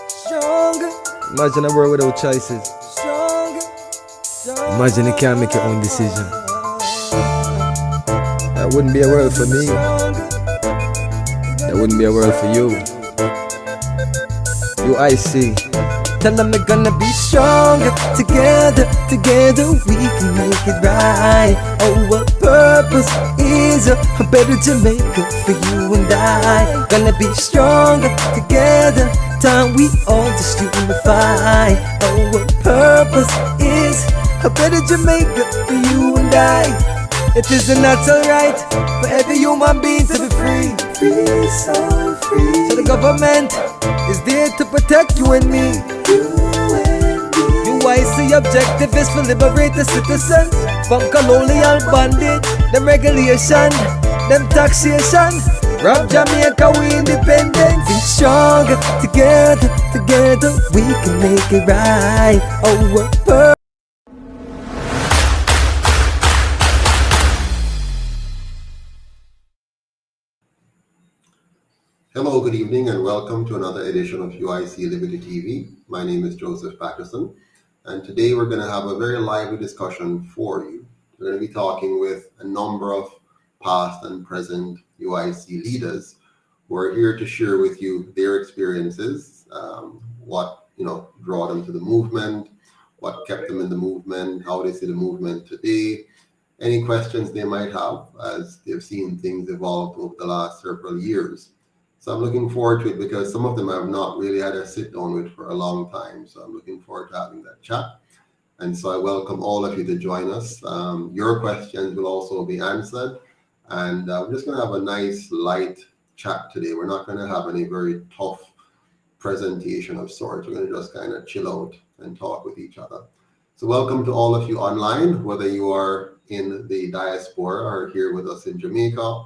Stronger, Imagine a world without choices. stronger, Imagine you can't make your own decision. That wouldn't be a world for me. That wouldn't be a world for you. UIC. Tell them we're gonna be stronger. Together we can make it right. Our purpose is a better Jamaica for you and I. Gonna be stronger together. Time we all just unify. Our purpose is a better Jamaica for you and I. It is a natural right for every human being to be free. Free, so free. So the government is there to protect you and me. UIC objective is to liberate the citizens from colonial bondage, them regulation, them taxation. Rob Jamaica, we independent. Be stronger together we can make it right. Our purpose. Hello, good evening, and welcome to another edition of UIC Liberty TV. My name is Joseph Patterson, and today we're going to have a very lively discussion for you. We're going to be talking with a number of past and present UIC leaders who are here to share with you their experiences, what draw them to the movement, what kept them in the movement, how they see the movement today, any questions they might have as they've seen things evolve over the last several years. So I'm looking forward to it because some of them I've not really had a sit down with for a long time. So I'm looking forward to having that chat. And so I welcome all of you to join us. Your questions will also be answered. And we're just going to have a nice light chat today. We're not going to have any very tough presentation of sorts. We're going to just kind of chill out and talk with each other. So welcome to all of you online, whether you are in the diaspora or here with us in Jamaica.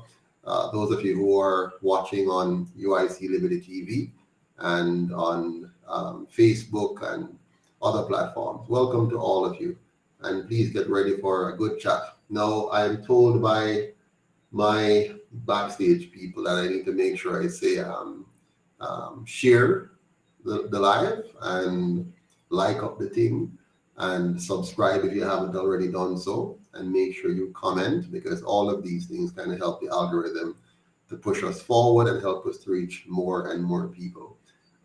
Those of you who are watching on UIC Liberty TV and on Facebook and other platforms, welcome to all of you. And please get ready for a good chat. Now, I am told by my backstage people that I need to make sure I say share the live and like up the thing and subscribe if you haven't already done so, and make sure you comment, because all of these things kind of help the algorithm to push us forward and help us to reach more and more people.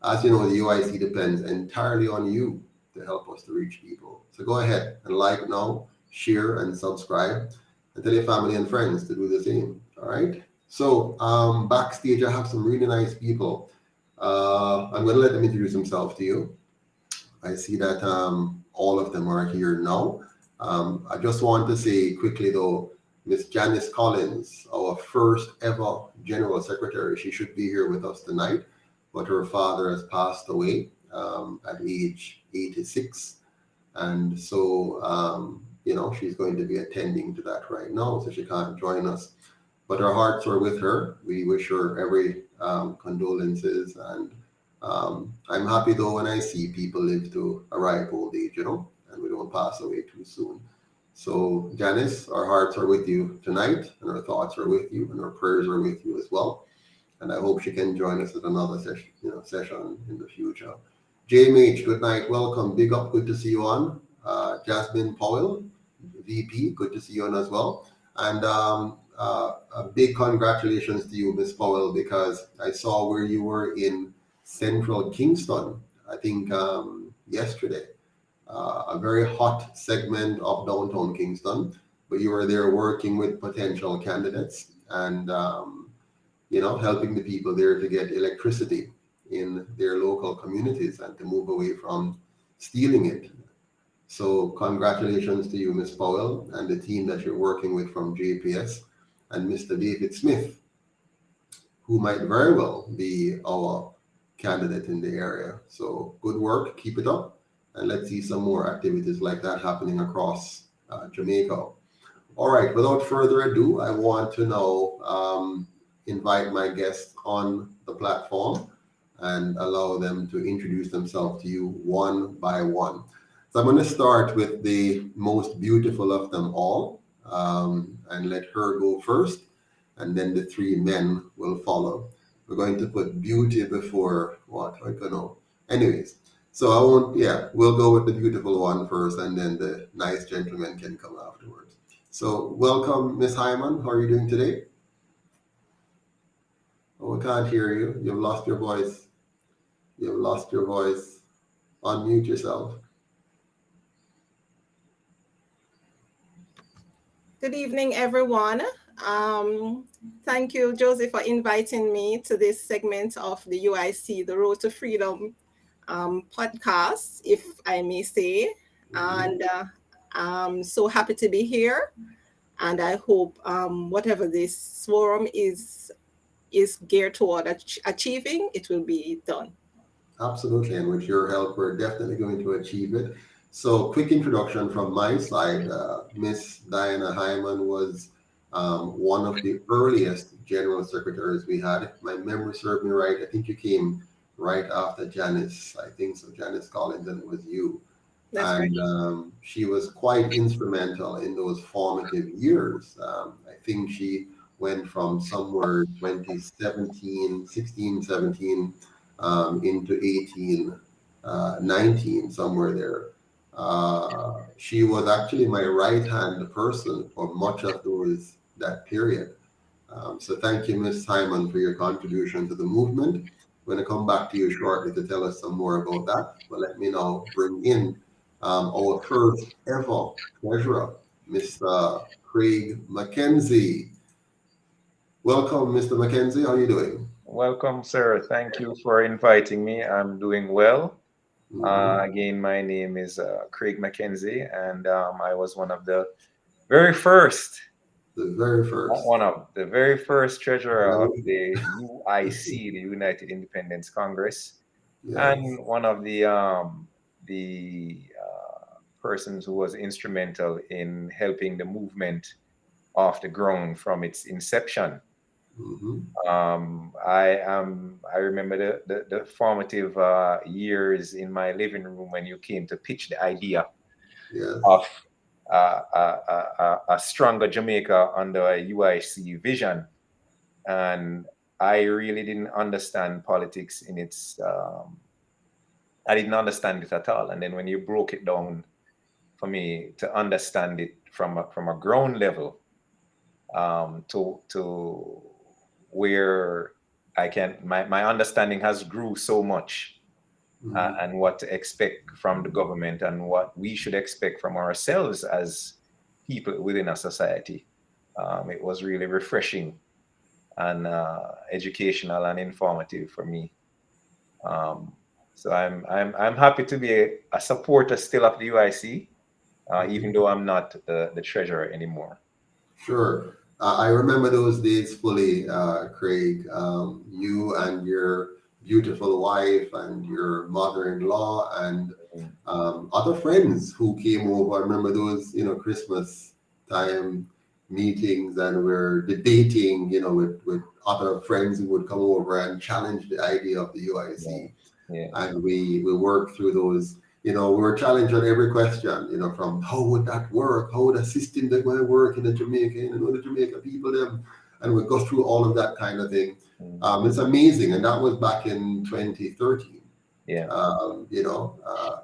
As you know, the UIC depends entirely on you to help us to reach people. So go ahead and like now, share and subscribe, and tell your family and friends to do the same. All right. So backstage, I have some really nice people. I'm going to let them introduce themselves to you. I see that all of them are here now. I just want to say quickly though, Miss Janice Collins, our first ever General Secretary, she should be here with us tonight, but her father has passed away at age 86. And so, she's going to be attending to that right now, so she can't join us. But our hearts are with her. We wish her every condolences. And I'm happy though when I see people live to a ripe old age, and we don't pass away too soon. So Janice, our hearts are with you tonight, and our thoughts are with you, and our prayers are with you as well. And I hope she can join us at another session in the future. JMH, good night, welcome, big up, good to see you on. Jasmine Powell, VP, good to see you on as well. And a big congratulations to you, Miss Powell, because I saw where you were in Central Kingston, I think yesterday. A very hot segment of downtown Kingston, but you were there working with potential candidates and, helping the people there to get electricity in their local communities and to move away from stealing it. So congratulations to you, Ms. Powell, and the team that you're working with from JPS, and Mr. David Smith, who might very well be our candidate in the area. So good work, keep it up. And let's see some more activities like that happening across Jamaica. All right, without further ado, I want to now invite my guests on the platform and allow them to introduce themselves to you one by one. So I'm going to start with the most beautiful of them all and let her go first, and then the three men will follow. We're going to put beauty before what? I don't know. Anyways, so I won't, yeah, we'll go with the beautiful one first and then the nice gentleman can come afterwards. So, welcome, Miss Hyman. How are you doing today? Oh, I can't hear you. You've lost your voice. You've lost your voice. Unmute yourself. Good evening, everyone. Thank you, Josie, for inviting me to this segment of the UIC, the Road to Freedom podcast, if I may say. And I'm so happy to be here. And I hope whatever this forum is geared toward achieving, it will be done. Absolutely, and with your help, we're definitely going to achieve it. So, quick introduction from my side. Miss Diana Hyman was one of the earliest general secretaries we had. If my memory serves me right, I think you came right after Janice. I think so, Janice Collins, and it was you. That's And right. she was quite instrumental in those formative years. I think she went from somewhere 2017, 16, 17 into 18, 19, somewhere there. She was actually my right hand person for much of that period. So thank you, Ms. Simon, for your contribution to the movement. I'm going to come back to you shortly to tell us some more about that. But let me now bring in our first ever treasurer, Mr. Craig Mackenzie. Welcome, Mr. Mackenzie. How are you doing? Welcome, sir. Thank you for inviting me. I'm doing well. Again, my name is Craig Mackenzie, and I was one of the very first, The very first. one of the very first treasurer of the UIC, the United Independence Congress, Yes. and one of the persons who was instrumental in helping the movement off the ground from its inception. I remember the formative years in my living room when you came to pitch the idea Yes. of a stronger Jamaica under a UIC vision, and I really didn't understand politics in its. I didn't understand it at all, and then when you broke it down for me to understand it from a ground level, to where I can my understanding has grew so much, and what to expect from the government and what we should expect from ourselves as people within a society. It was really refreshing and educational and informative for me. So I'm happy to be a supporter still of the UIC, even though I'm not the treasurer anymore. Sure. I remember those days fully, Craig. You and your beautiful wife and your mother-in-law and other friends who came over. I remember those, Christmas time meetings, and we're debating, with other friends who would come over and challenge the idea of the UIC. Yeah. And we worked through those. We were challenged on every question, from how would that work? How would a system that might work in the Jamaica, the Jamaica people them, and we go through all of that kind of thing. It's amazing, and that was back in 2013. Yeah.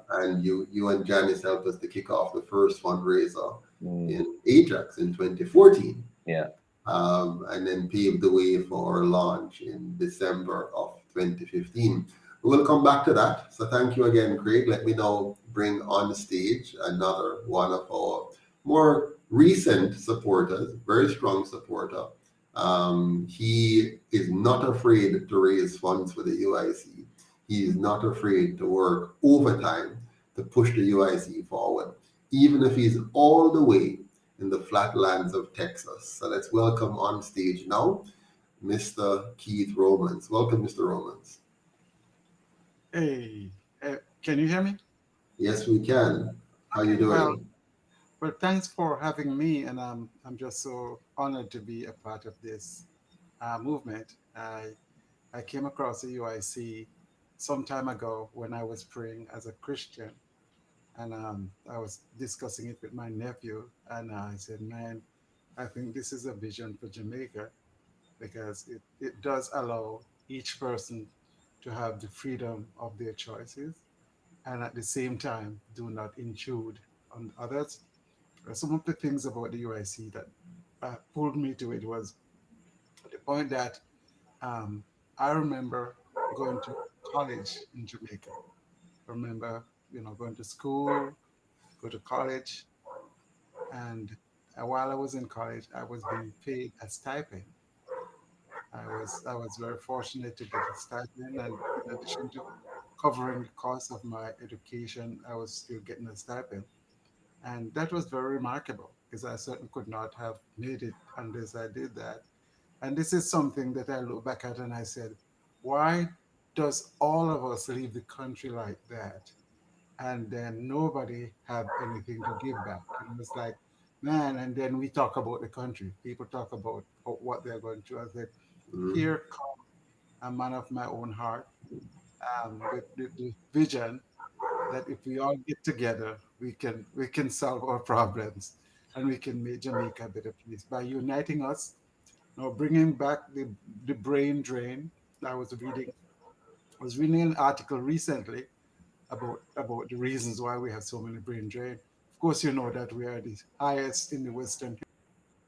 And you and Janice helped us to kick off the first fundraiser in Ajax in 2014. Yeah. And then paved the way for our launch in December of 2015. We'll come back to that. So thank you again, Craig. Let me now bring on the stage another one of our more recent supporters, very strong supporter. He is not afraid to raise funds for the UIC. He is not afraid to work overtime to push the UIC forward, even if he's all the way in the flatlands of Texas. So let's welcome on stage now, Mr. Keith Romans. Welcome, Mr. Romans. Hey, can you hear me? Yes, we can. How you doing? Well, thanks for having me, and I'm just so honored to be a part of this movement. I came across the UIC some time ago when I was praying as a Christian, and I was discussing it with my nephew, and I said, "Man, I think this is a vision for Jamaica because it does allow each person to have the freedom of their choices, and at the same time do not intrude on others. Some of the things about the UIC that pulled me to it was the point that um, I remember going to college in Jamaica. I remember, going to school, go to college, and while I was in college, I was being paid a stipend. I was very fortunate to get a stipend, and in addition to covering the cost of my education, I was still getting a stipend. And that was very remarkable because I certainly could not have made it unless I did that. And this is something that I look back at and I said, why does all of us leave the country like that? And then nobody have anything to give back. And it's like, man, and then we talk about the country. People talk about what they're going through. I said, Mhm. here come a man of my own heart with the vision that if we all get together, we can solve our problems and we can make Jamaica a better place by uniting us. Bringing back the brain drain. I was reading an article recently about the reasons why we have so many brain drain. Of course, you know that we are the highest in the Western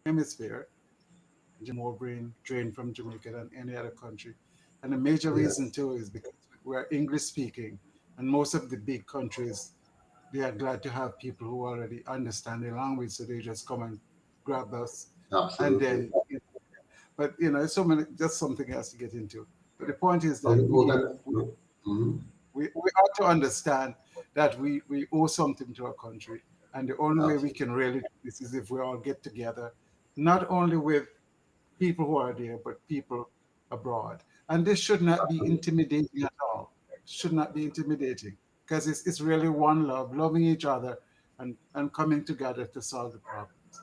Hemisphere. More brain drain from Jamaica than any other country, and the major Yeah, reason too is because we're English speaking, and most of the big countries they are glad to have people who already understand the language, so they just come and grab us, and absolutely. then. But it's so many, just something else to get into. But the point is that Okay, well, mhm. we ought to understand that we owe something to our country. And the only way we Absolutely. can really do this is if we all get together, not only with people who are there, but people abroad. And this should not be intimidating at all. Should not be intimidating because it's really one love, loving each other and coming together to solve the problems.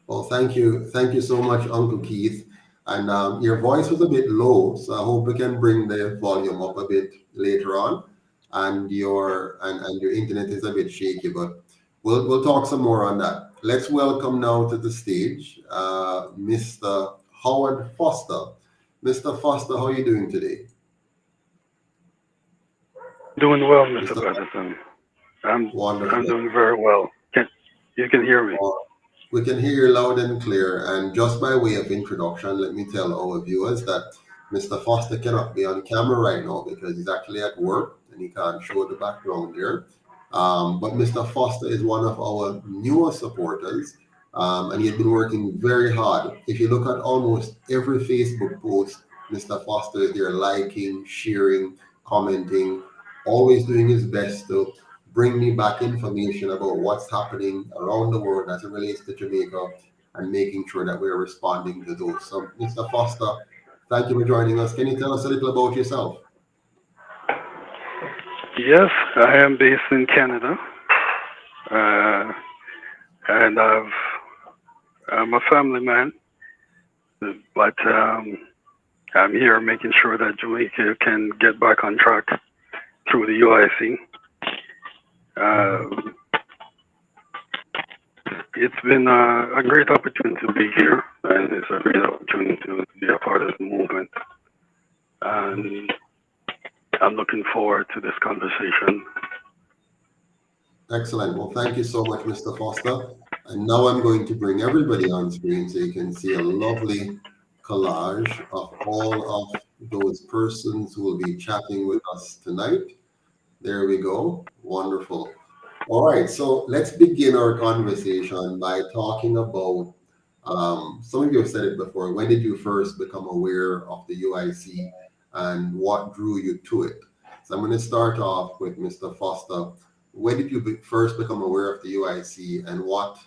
Well, thank you so much, Uncle Keith. And your voice was a bit low, so I hope we can bring the volume up a bit later on. And your internet is a bit shaky, but we'll talk some more on that. Let's welcome now to the stage, Mr. Howard Foster. Mr. Foster, how are you doing today? Doing well, Mr. Mr. Patterson. I'm Wonderful. doing very well. You can hear me? Uh, We can hear you loud and clear. And just by way of introduction, let me tell our viewers that Mr. Foster cannot be on camera right now because he's actually at work and he can't show the background there. But Mr. Foster is one of our newer supporters, and he has been working very hard. If you look at almost every Facebook post, Mr. Foster is there liking, sharing, commenting, always doing his best to bring me back information about what's happening around the world as it relates to Jamaica and making sure that we're responding to those. So, Mr. Foster, thank you for joining us. Can you tell us a little about yourself? Yes, I am based in Canada, and I'm a family man, but I'm here making sure that Jamaica can get back on track through the UIC. It's been a great opportunity to be here, and it's a great opportunity to be a part of the movement. And I'm looking forward to this conversation. Excellent. Well, thank you so much, Mr. Foster. And now I'm going to bring everybody on screen so you can see a lovely collage of all of those persons who will be chatting with us tonight. There we go. Wonderful. All right, so let's begin our conversation by talking about some of you have said it before. When did you first become aware of the UIC and what drew you to it? So I'm going to start off with Mr. Foster. When did you first become aware of the UIC and what?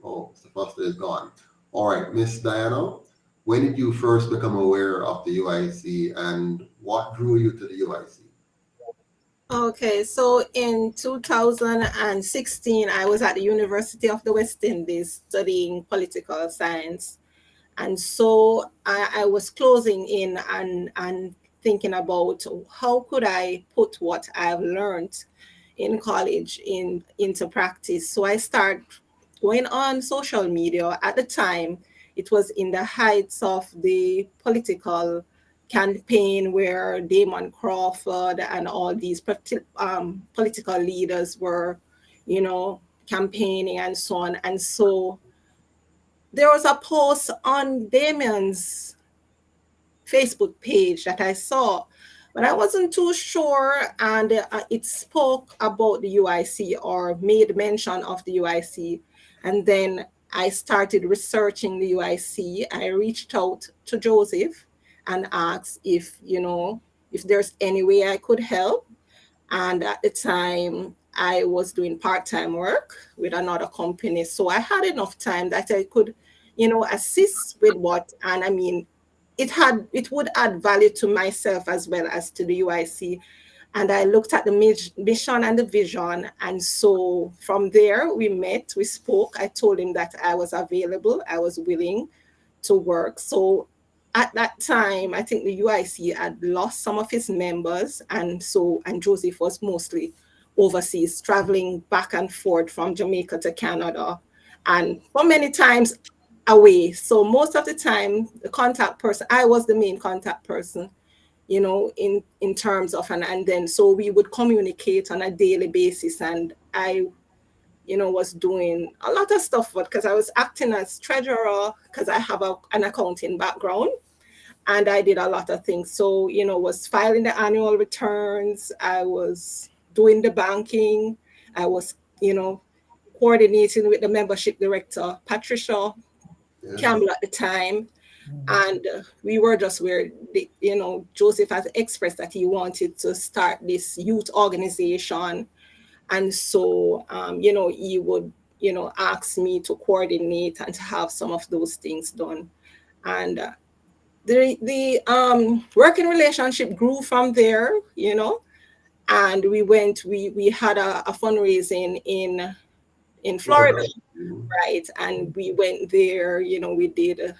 Oh, Mr. Foster is gone. All right, Miss Diana, when did you first become aware of the UIC and what drew you to the UIC? Okay, so in 2016, I was at the University of the West Indies studying political science. And so I was closing in and thinking about how could I put what I've learned in college into practice. So I started going on social media. At the time, it was in the heights of the political campaign where Damon Crawford and all these political leaders were, you know, campaigning and so on. And so there was a post on Damon's Facebook page that I saw, but I wasn't too sure, and it spoke about the UIC or made mention of the UIC. And then I started researching the UIC. I reached out to Joseph and asked if, you know, if there's any way I could help. And at the time, I was doing part-time work with another company. So I had enough time that I could, you know, assist with what, and I mean, it would add value to myself as well as to the UIC. And I looked at the mission and the vision. And so from there, we met, we spoke. I told him that I was available, I was willing to work. So at that time, I think the UIC had lost some of its members. And Joseph was mostly overseas, traveling back and forth from Jamaica to Canada, and for many times away. So most of the time, the contact person, I was the main contact person, you know, in terms of, and then so we would communicate on a daily basis. And I, you know, was doing a lot of stuff, but because I was acting as treasurer, because I have an accounting background, and I did a lot of things. So, you know, was filing the annual returns, I was doing the banking, I was, you know, coordinating with the membership director, Patricia Campbell at the time. And we were just where, you know, Joseph has expressed that he wanted to start this youth organization. And so, you know, he would, you know, ask me to coordinate and to have some of those things done. And the working relationship grew from there, you know, and we had a fundraising in Florida, right? And we went there, you know, we did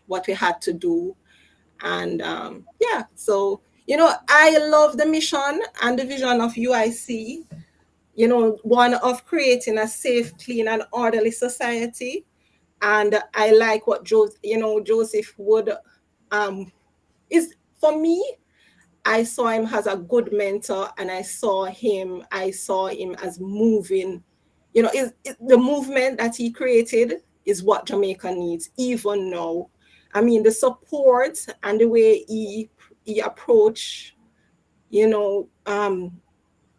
what we had to do. And yeah, so, you know, I love the mission and the vision of UIC, you know, one of creating a safe, clean, and orderly society. And I like what Joseph would, is, for me, I saw him as a good mentor, and I saw him as moving, you know, the movement that he created is what Jamaica needs, even now. I mean, the support and the way he approached, you know,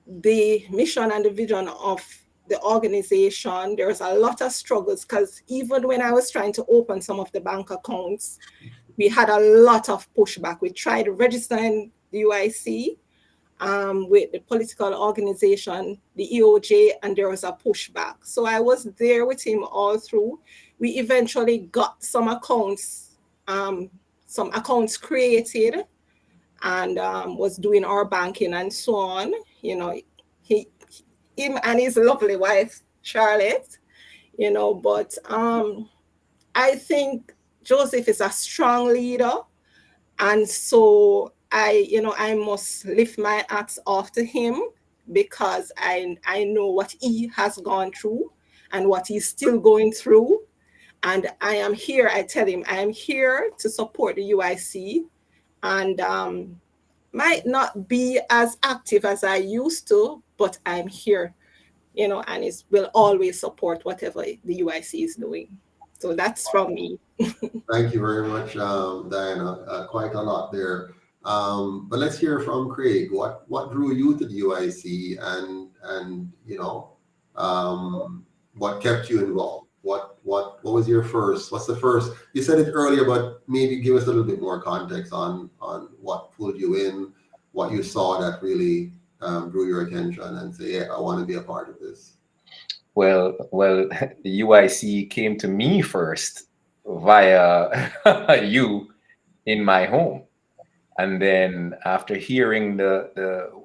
the mission and the vision of the organization. There's a lot of struggles, because even when I was trying to open some of the bank accounts, we had a lot of pushback. We tried registering the UIC with the political organization, the EOJ, and there was a pushback. So I was there with him all through. We eventually got some accounts created, and was doing our banking and so on. You know, him and his lovely wife, Charlotte, you know, but I think Joseph is a strong leader. And so I must lift my hats off to him, because I know what he has gone through and what he's still going through. And I am here, I tell him, I am here to support the UIC, and might not be as active as I used to, but I'm here, you know, and it will always support whatever the UIC is doing. So that's from me. Thank you very much, Diana. Quite a lot there. But let's hear from Craig. What drew you to the UIC, and you know, what kept you involved? What was your first? What's the first? You said it earlier, but maybe give us a little bit more context on what pulled you in, what you saw that really drew your attention, and say, yeah, I want to be a part of this. Well, the UIC came to me first via you in my home. And then after hearing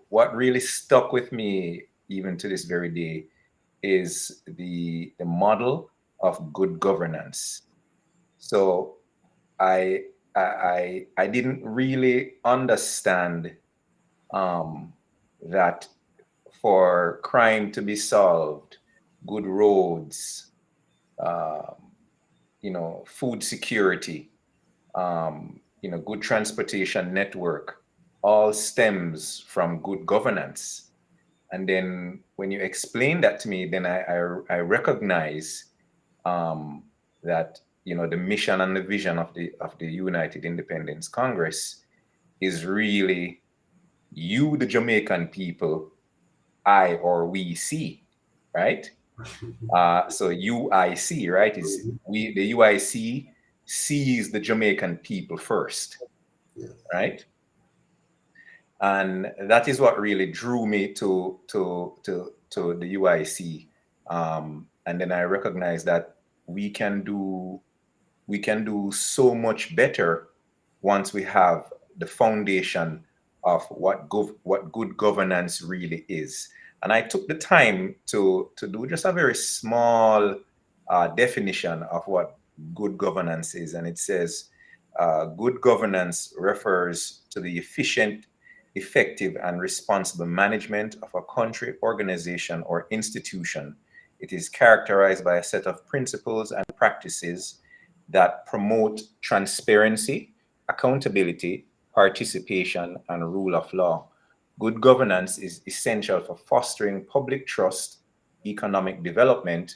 what really stuck with me even to this very day is the model of good governance. So I didn't really understand that for crime to be solved, good roads, you know, food security, good transportation network all stems from good governance. And then when you explain that to me, then I recognize that the mission and the vision of the United Independence Congress is really you, the Jamaican people, I or we see, right? So UIC, right? Is the UIC sees the Jamaican people first, Yes. right? And that is what really drew me to the UIC. And then I recognize that we can do so much better once we have the foundation of what good governance really is. And I took the time to do just a very small definition of what good governance is. And it says, good governance refers to the efficient, effective, and responsible management of a country, organization, or institution. It is characterized by a set of principles and practices that promote transparency, accountability, participation, and rule of law. Good governance is essential for fostering public trust, economic development,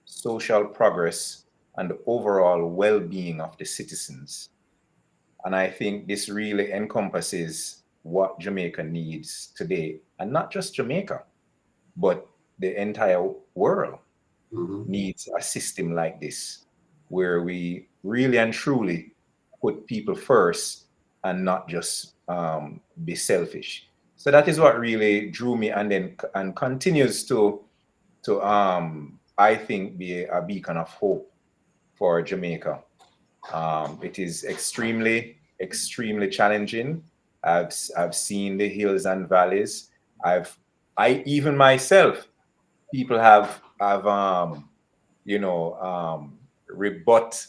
social progress, and the overall well-being of the citizens. And I think this really encompasses what Jamaica needs today, and not just Jamaica, but the entire world needs a system like this, where we really and truly put people first and not just be selfish. So that is what really drew me, and continues to I think be a beacon of hope for Jamaica. It is extremely challenging. I've seen the hills and valleys. I even myself, people have rebut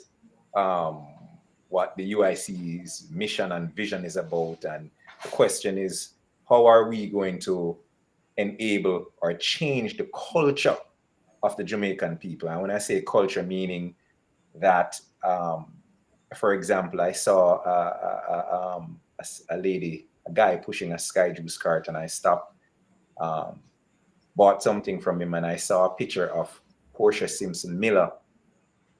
what the UIC's mission and vision is about. And the question is, how are we going to enable or change the culture of the Jamaican people? And when I say culture, meaning that, for example, I saw a guy pushing a sky juice cart, and I stopped, bought something from him, and I saw a picture of Portia Simpson Miller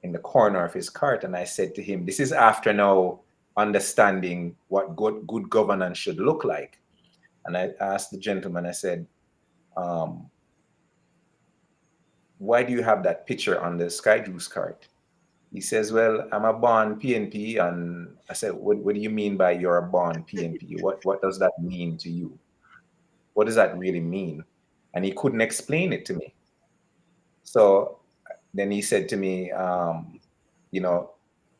in the corner of his cart. And I said to him, this is after now understanding what good governance should look like. And I asked the gentleman, I said, why do you have that picture on the sky juice cart? He says, well, I'm a born PNP. And I said, what do you mean by you're a born PNP? What does that mean to you? What does that really mean? And he couldn't explain it to me. So then he said to me,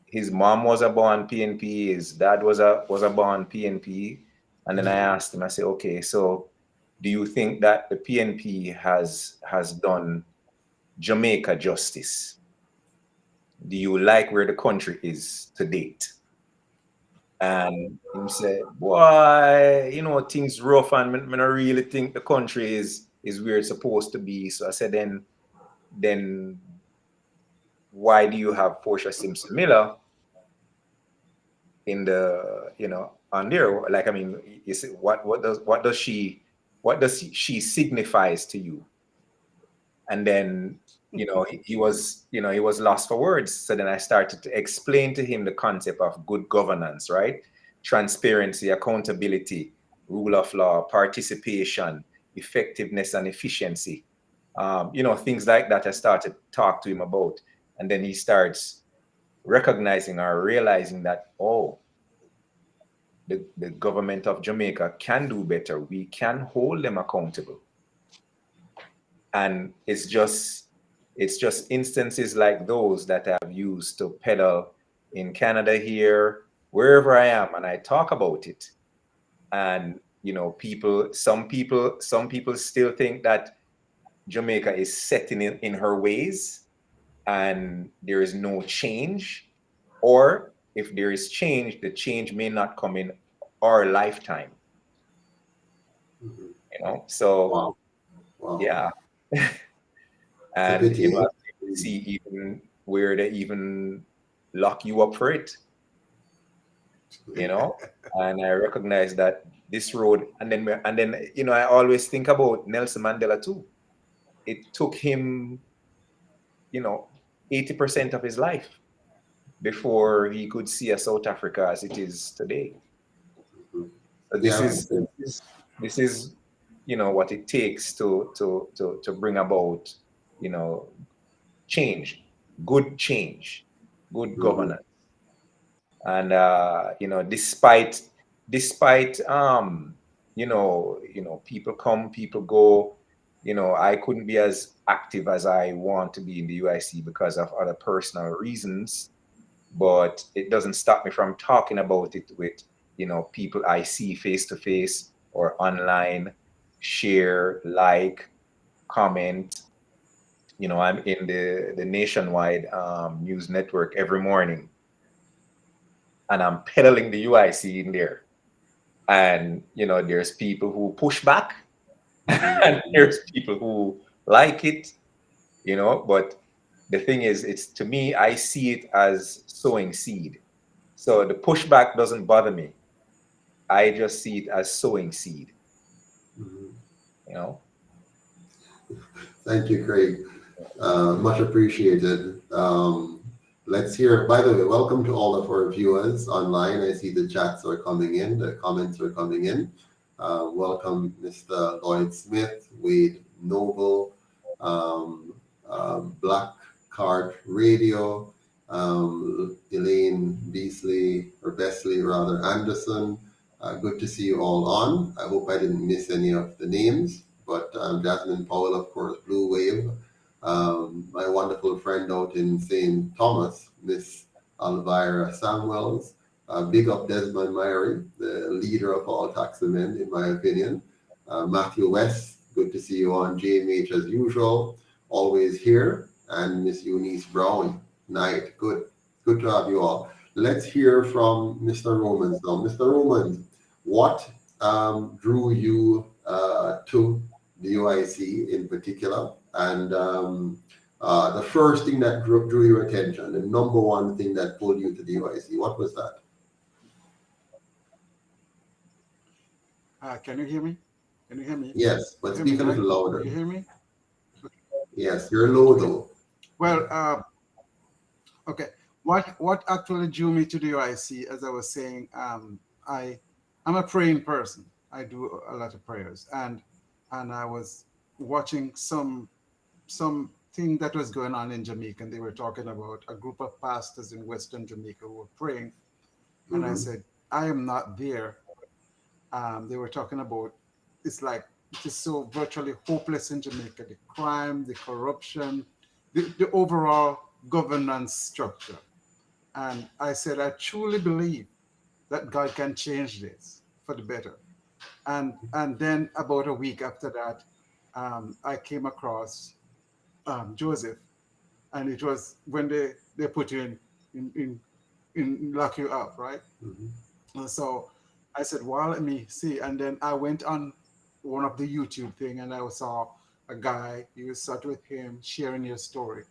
his mom was a born PNP, his dad was a born PNP. And then I asked him, I said, okay, so do you think that the PNP has done Jamaica justice? Do you like where the country is to date? And he said, boy, things rough, and I don't really think the country is where it's supposed to be. So I said, then why do you have Portia Simpson Miller in the, on there? Like, I mean, you see, what does she signifies to you? And then, he was lost for words. So then I started to explain to him the concept of good governance, right? Transparency, accountability, rule of law, participation, effectiveness, and efficiency. Things like that I started to talk to him about. And then he starts recognizing or realizing that, the government of Jamaica can do better. We can hold them accountable. And it's just instances like those that I've used to peddle in Canada here, wherever I am, and I talk about it. And some people still think that Jamaica is set in her ways and there is no change, or if there is change, the change may not come in our lifetime. So Wow. yeah. And see even where they even lock you up for it. you know, and I recognize that this road, and then you know, I always think about Nelson Mandela too. It took him, you know, 80% of his life before he could see a South Africa as it is today. So Yeah, this is you know what it takes to bring about, you know, change, good mhm, governance. And you know, despite people come, people go, you know, I couldn't be as active as I want to be in the UIC because of other personal reasons, but it doesn't stop me from talking about it with, you know, people I see face to face or online, share, like, comment. You know, I'm in the nationwide news network every morning, and I'm peddling the UIC in there. And you know, there's people who push back, and there's people who like it, you know. But the thing is, it's, to me, I see it as sowing seed. So the pushback doesn't bother me. I just see it as sowing seed, mhm. you know. Thank you, Craig. Much appreciated. Let's hear, by the way, welcome to all of our viewers online. I see the chats are coming in, the comments are coming in. Welcome, Mr. Lloyd Smith, Wade Noble, Black Card Radio, Elaine Beasley, or Besley rather, Anderson. Good to see you all on. I hope I didn't miss any of the names, but Jasmine Powell, of course, Blue Wave, my wonderful friend out in St. Thomas, Miss Elvira Samuels. Big up Desmond Myrie, the leader of all taxomen, in my opinion. Matthew West, good to see you on JMH as usual, always here. And Miss Eunice Brown, night. Good to have you all. Let's hear from Mr. Romans now. Mr. Romans, what drew you to the UIC in particular? And the first thing that drew your attention, the number one thing that pulled you to the UIC, what was that? Can you hear me? Can you hear me? Yes, but Hear me, speak a little right? louder. You hear me? Yes, you're low Okay. though. Well, okay. What actually drew me to the UIC, as I was saying, I'm a praying person. I do a lot of prayers, and I was watching something that was going on in Jamaica, and they were talking about a group of pastors in Western Jamaica who were praying, and I Mhm, said, I am not there. They were talking about, it's like it is so virtually hopeless in Jamaica, the crime, the corruption, the overall governance structure. And I said, I truly believe that God can change this for the better. And then about a week after that, I came across Joseph, and it was when they put you in lock you up, right? mhm, And so I said, well, let me see. And then I went on one of the YouTube thing, and I saw a guy, you sat with him sharing your story.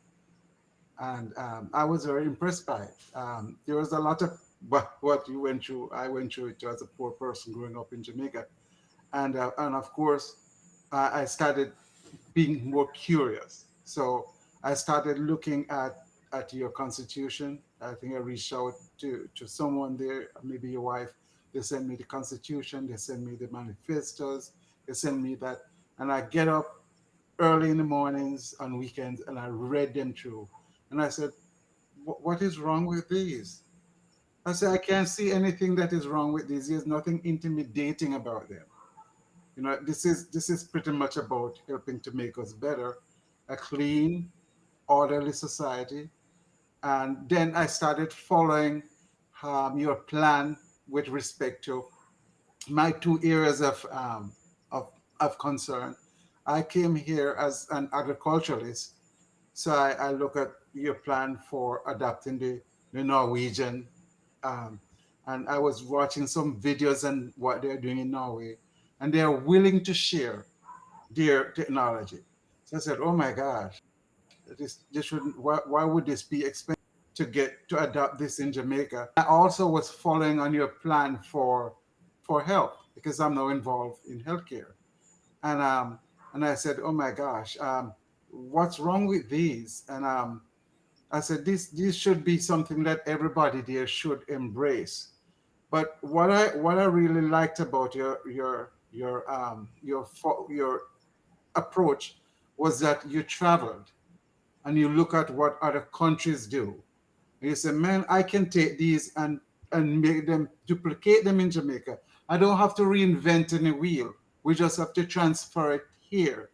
And I was very impressed by it. There was a lot of what you went through. I went through it as a poor person growing up in Jamaica. And of course, I started being more curious. So I started looking at your constitution. I think I reached out to someone there, maybe your wife. They sent me the constitution, they sent me the manifestos, they sent me that. And I get up early in the mornings on weekends and I read them through. And I said, what is wrong with these? I said, I can't see anything that is wrong with these. There's nothing intimidating about them. You know, this is pretty much about helping to make us better, a clean, orderly society. And then I started following your plan with respect to my two areas of concern. I came here as an agriculturalist, so I look at your plan for adapting the Norwegian, um, and I was watching some videos and what they're doing in Norway, and they are willing to share their technology. So I said, oh my gosh, this shouldn't. Why would this be expensive? to adopt this in Jamaica. I also was following on your plan for health, because I'm now involved in healthcare, and I said, oh my gosh, what's wrong with these? And I said, this should be something that everybody there should embrace. But what I really liked about your approach was that you traveled and you look at what other countries do. And you say, man, I can take these and make them, duplicate them in Jamaica. I don't have to reinvent any wheel. We just have to transfer it here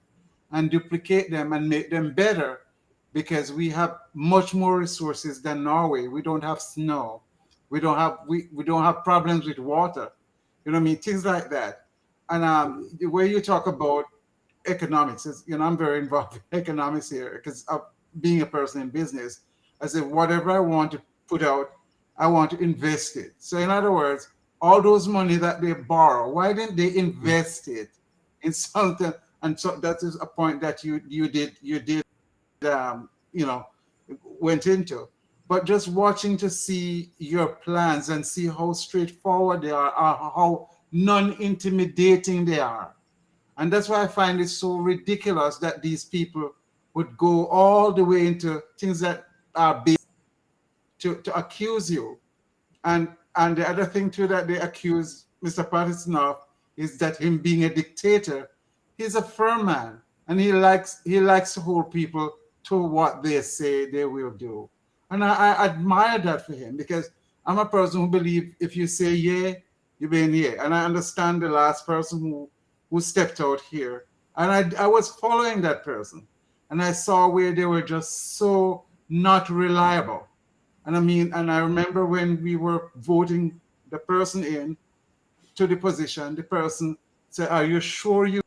and duplicate them and make them better, because we have much more resources than Norway. We don't have snow. We don't have problems with water. You know what I mean? Things like that. And the way you talk about economics is, I'm very involved in economics here, because being a person in business, I said, whatever I want to put out, I want to invest it. So in other words, all those money that they borrow, why didn't they invest it in something? And so that is a point that you did went into. But just watching to see your plans and see how straightforward they are, how non-intimidating they are. And that's why I find it so ridiculous that these people would go all the way into things that are based to accuse you. And the other thing too that they accuse Mr. Patterson of is that him being a dictator. He's a firm man, and he likes to hold people to what they say they will do. And I admire that for him, because I'm a person who believes if you say yeah, you mean yeah. And I understand the last person who stepped out here. And I was following that person. And I saw where they were just so not reliable. And I remember when we were voting the person in to the position, the person said, are you sure you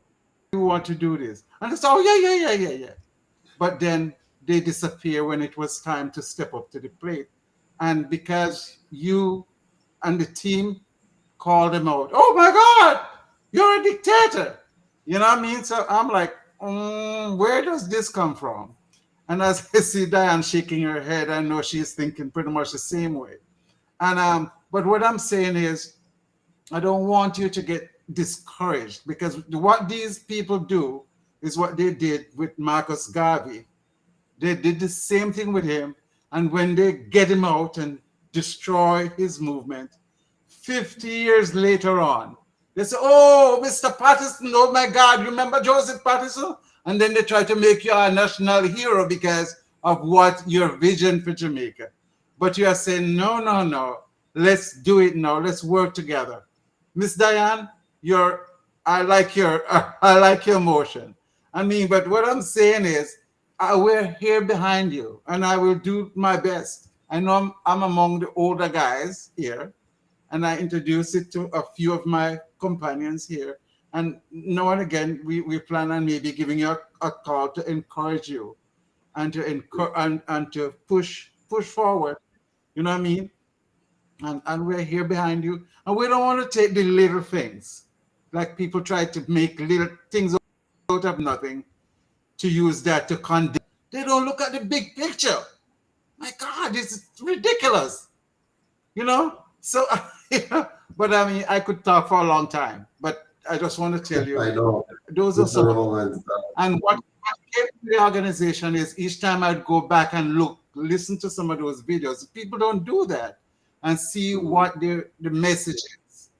want to do this? And I said, oh, yeah. But then they disappear when it was time to step up to the plate. And because you and the team called them out, oh my God, you're a dictator. You know what I mean? So I'm like, where does this come from? And as I see Diane shaking her head, I know she's thinking pretty much the same way. And but what I'm saying is, I don't want you to get discouraged, because what these people do is what they did with Marcus Garvey. They did the same thing with him. And when they get him out and destroy his movement, 50 years later on, they say, oh, Mr. Patterson, oh my God, remember Joseph Patterson? And then they try to make you a national hero because of what your vision for Jamaica. But you are saying, no, let's do it now. Let's work together. Miss Diane, I like your motion. But what I'm saying is, we're here behind you, and I will do my best. I know I'm among the older guys here, and I introduce it to a few of my companions here. And now and again, we plan on maybe giving you a call to encourage you and to push forward. You know what I mean? And we're here behind you. And we don't want to take the little things, like people try to make little things out of nothing to use that to condemn. They don't look at the big picture. My God, this is ridiculous. So, but I could talk for a long time, but I just want to tell you, I know. Those are some. And what kept the organization is, each time I'd go back and listen to some of those videos. People don't do that and see what the message is.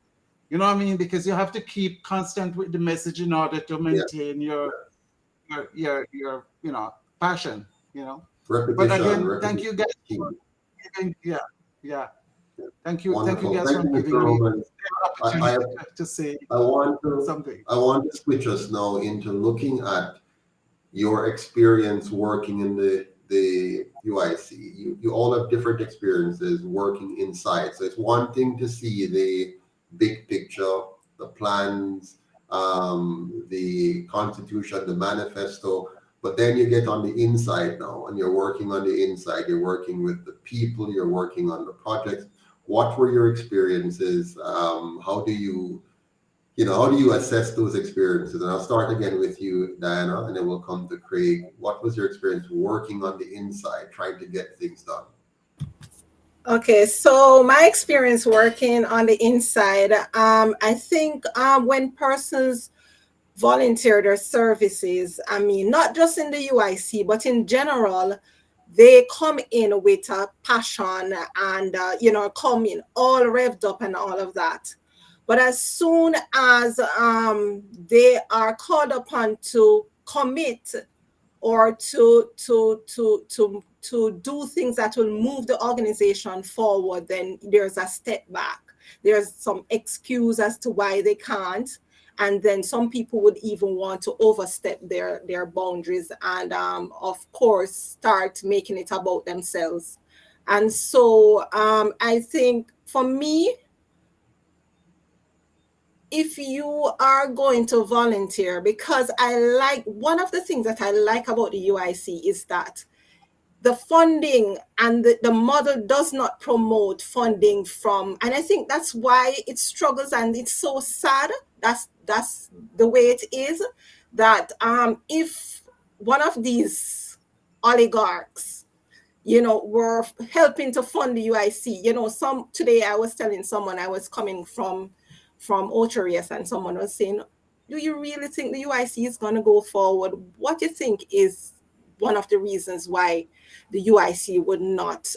You know what I mean? Because you have to keep constant with the message in order to maintain your passion. Repetition, but again, thank you guys for giving. Thank you guys for giving me the opportunity to say something. I want to switch us now into looking at your experience working in the UIC. You all have different experiences working inside. So it's one thing to see the big picture, the plans, the constitution, the manifesto, but then you get on the inside now, and you're working on the inside. You're working with the people, you're working on the projects. What were your experiences? How do you assess those experiences? And I'll start again with you, Diana, and then we'll come to Craig. What was your experience working on the inside, trying to get things done? Okay, so my experience working on the inside, I think when persons volunteer their services, I mean, not just in the UIC, but in general, they come in with a passion and, come in all revved up and all of that. But as soon as they are called upon to commit or to do things that will move the organization forward, then there's a step back. There's some excuse as to why they can't. And then some people would even want to overstep their boundaries and, of course, start making it about themselves. And so I think for me, if you are going to volunteer, because one of the things that I like about the UIC is that the funding and the model does not promote funding from, and I think that's why it struggles and it's so sad. That's the way it is, that if one of these oligarchs, were helping to fund the UIC, today I was telling someone I was coming from Ocherius, and someone was saying, do you really think the UIC is going to go forward? What do you think is one of the reasons why the UIC would not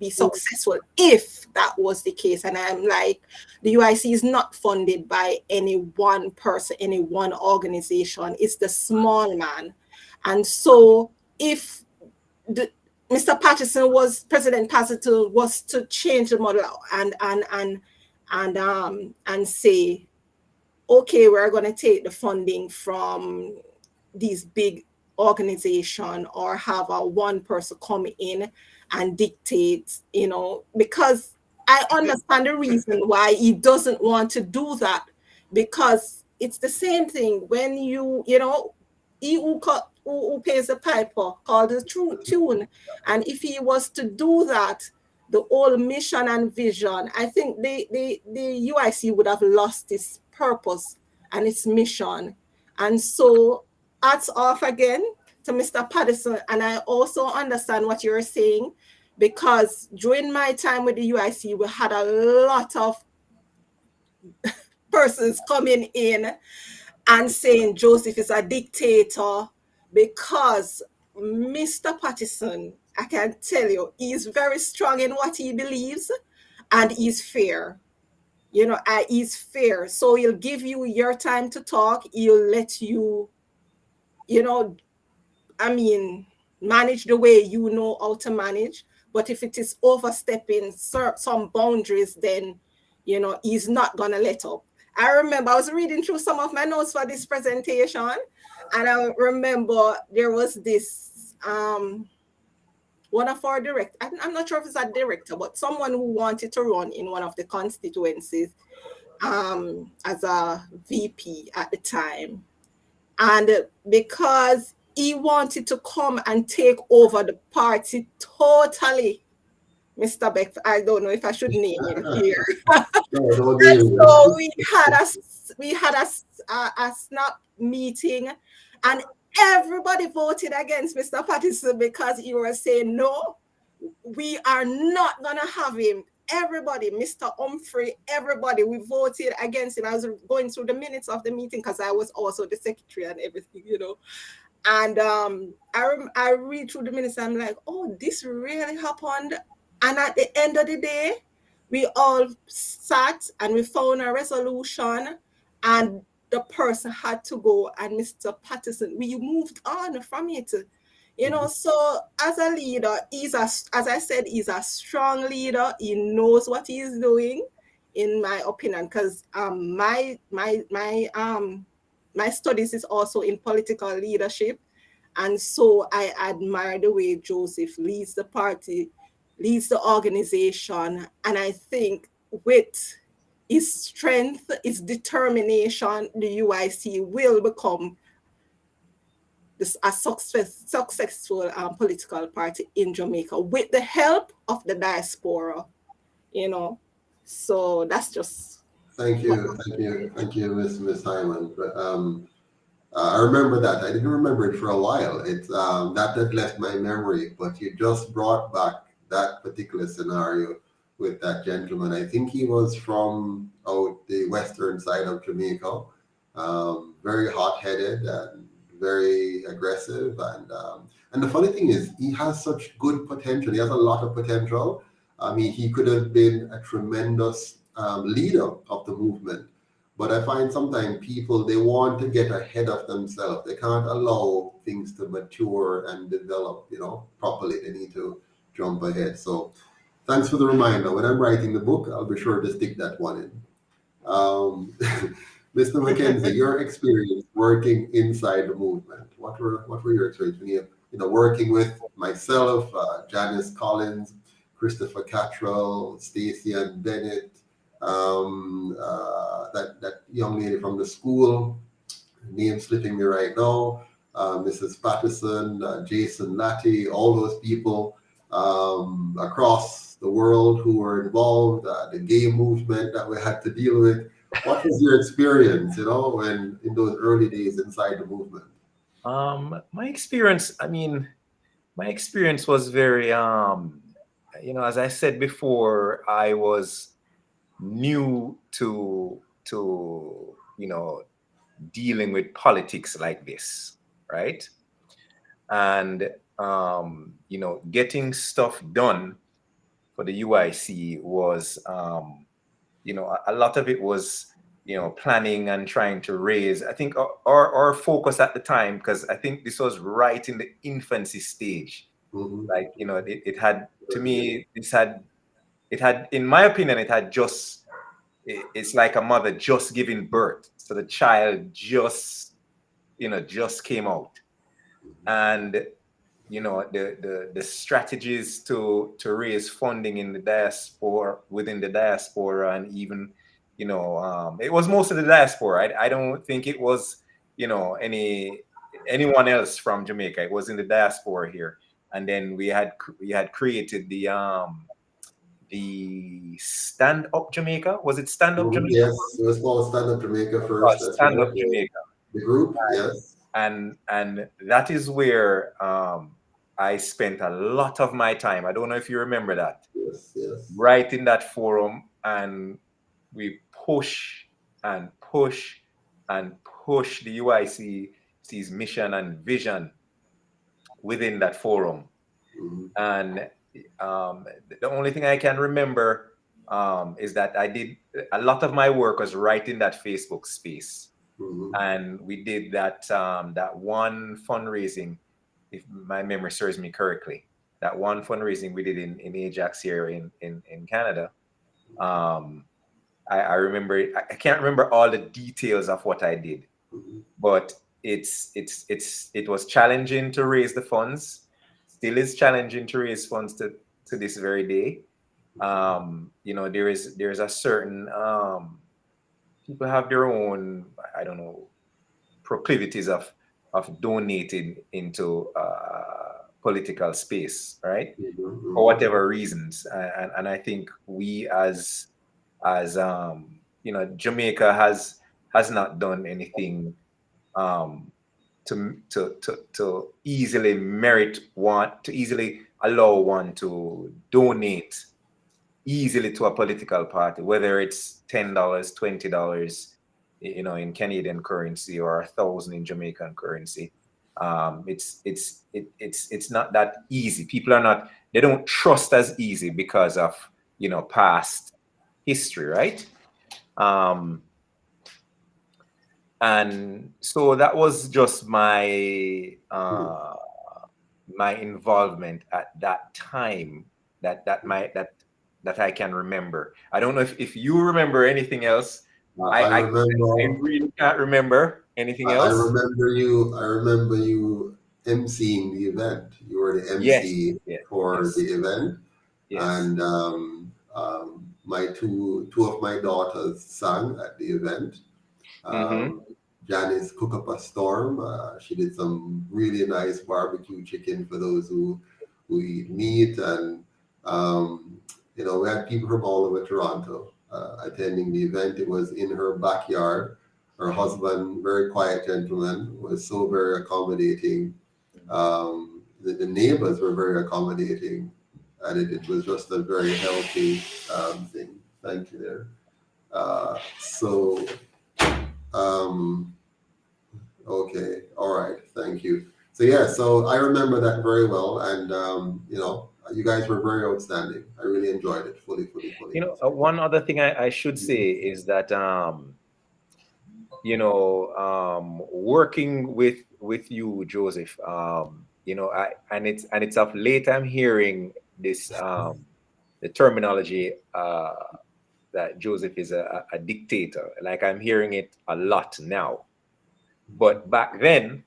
be successful if that was the case? And I'm like, the UIC is not funded by any one person, any one organization. It's the small man. And so if Mr. President Patterson was to change the model and say, okay, we're going to take the funding from these big organization or have a one person come in and dictate, because I understand the reason why he doesn't want to do that, because it's the same thing when he who pays the piper called the tune. And if he was to do that, the whole mission and vision, I think the UIC would have lost its purpose and its mission. And so hats off again to Mr. Patterson. And I also understand what you're saying, because during my time with the UIC, we had a lot of persons coming in and saying Joseph is a dictator, because Mr. Patterson, I can tell you, he's very strong in what he believes, and he's fair. He's fair. So he'll give you your time to talk. He'll let you, manage the way you know how to manage. But if it is overstepping some boundaries, then, he's not going to let up. I remember I was reading through some of my notes for this presentation, and I remember there was this, one of our directors, I'm not sure if it's a director, but someone who wanted to run in one of the constituencies as a VP at the time. And because he wanted to come and take over the party totally, Mr. Beck, I don't know if I should name him here. So we had a snap meeting, and everybody voted against Mr. Patterson because he was saying, no, we are not going to have him. Everybody, Mr. Humphrey, everybody, we voted against him. I was going through the minutes of the meeting because I was also the secretary and everything, And I read through the minutes, I'm like, oh, this really happened. And at the end of the day, we all sat and we found a resolution, and the person had to go, and Mr. Patterson, we moved on from it. So as a leader, as I said, he's a strong leader. He knows what he is doing, in my opinion, because my studies is also in political leadership. And so I admire the way Joseph leads the party, leads the organization. And I think with his strength, his determination, the UIC will become a successful political party in Jamaica with the help of the diaspora, So that's just. Thank you, Miss Hyman. But I remember that. I didn't remember it for a while. It's that left my memory, but you just brought back that particular scenario with that gentleman. I think he was from out the western side of Jamaica, very hot-headed and very aggressive. And the funny thing is, he has such good potential. He has a lot of potential. I mean, he could have been a tremendous leader of the movement. But I find sometimes people, they want to get ahead of themselves. They can't allow things to mature and develop, properly. They need to jump ahead. So thanks for the reminder. When I'm writing the book, I'll be sure to stick that one in. Mr. McKenzie, your experience working inside the movement. What were your experiences? Working with myself, Janice Collins, Christopher Cattrall, Stacey and Bennett, that young lady from the school, name slipping me right now, Mrs. Patterson, Jason Latty, all those people across the world who were involved, the gay movement that we had to deal with. What was your experience, when in those early days inside the movement? My experience was very, as I said before, I was new to dealing with politics like this, right? And getting stuff done for the UIC was a lot of it was planning and trying to raise. I think our focus at the time, because I think this was right in the infancy stage. Mm-hmm. Like it had, to me, it had, in my opinion, it had just, it's like a mother just giving birth. So the child just came out. And, the strategies to raise funding in the diaspora, within the diaspora, and even, it was most of the diaspora. I don't think it was, anyone else from Jamaica. It was in the diaspora here. And then we had created the Stand Up Jamaica. Was it Stand Up Jamaica? Yes, it was called Stand Up Jamaica first. Stand Up Jamaica. The group, yes. And that is where I spent a lot of my time. I don't know if you remember that. Yes. Right in that forum, and we push and push and push the UIC's mission and vision within that forum. Mm-hmm. And the only thing I can remember is that I did a lot of my work was right in that Facebook space. Mm-hmm. And we did that one fundraising, if my memory serves me correctly, that one fundraising we did in Ajax here in Canada. I remember, I can't remember all the details of what I did, Mm-hmm. but it was challenging to raise the funds. Still is challenging to raise funds to this very day. There's a certain people have their own, I don't know, proclivities of donating into political space, right? Mm-hmm. For whatever reasons, and I think we as Jamaica has not done anything to easily allow one to donate easily to a political party, whether it's $10, $20, in Canadian currency, or 1,000 in Jamaican currency. It's not that easy. People they don't trust as easy because of past history, right? And so that was just my my involvement at that time that I can remember. I don't know if you remember anything else. I really can't remember anything else. I remember you emceeing the event. You were the MC for the event. Yes. And my two of my daughters sang at the event. Janice cooked up a storm. She did some really nice barbecue chicken for those who eat meat, and we had people from all over Toronto attending the event. It was in her backyard. Her husband, very quiet gentleman, was so very accommodating. The neighbors were very accommodating. and it was just a very healthy thing. Thank you there. Okay, all right, thank you. So yeah, so I remember that very well, and you know, you guys were very outstanding. I really enjoyed it, fully. You know, one other thing I should say is that you know, working with you, Joseph, you know, and it's of late I'm hearing this the terminology that Joseph is a dictator. Like I'm hearing it a lot now, but back then,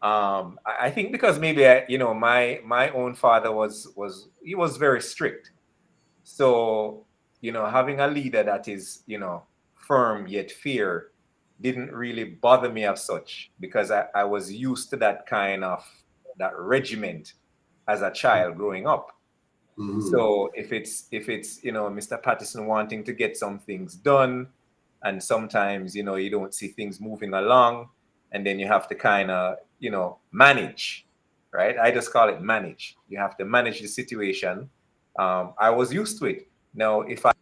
I think because maybe you know, my own father was very strict, so you know, having a leader that is, you know, firm yet fair didn't really bother me as such, because I was used to that kind of that regiment as a child growing up. So if it's you know, Mr. Patterson wanting to get some things done, and sometimes, you know, you don't see things moving along, and then you have to kind of, you know, manage, right? I just call it manage. You have to manage the situation. I was used to it. Now, if I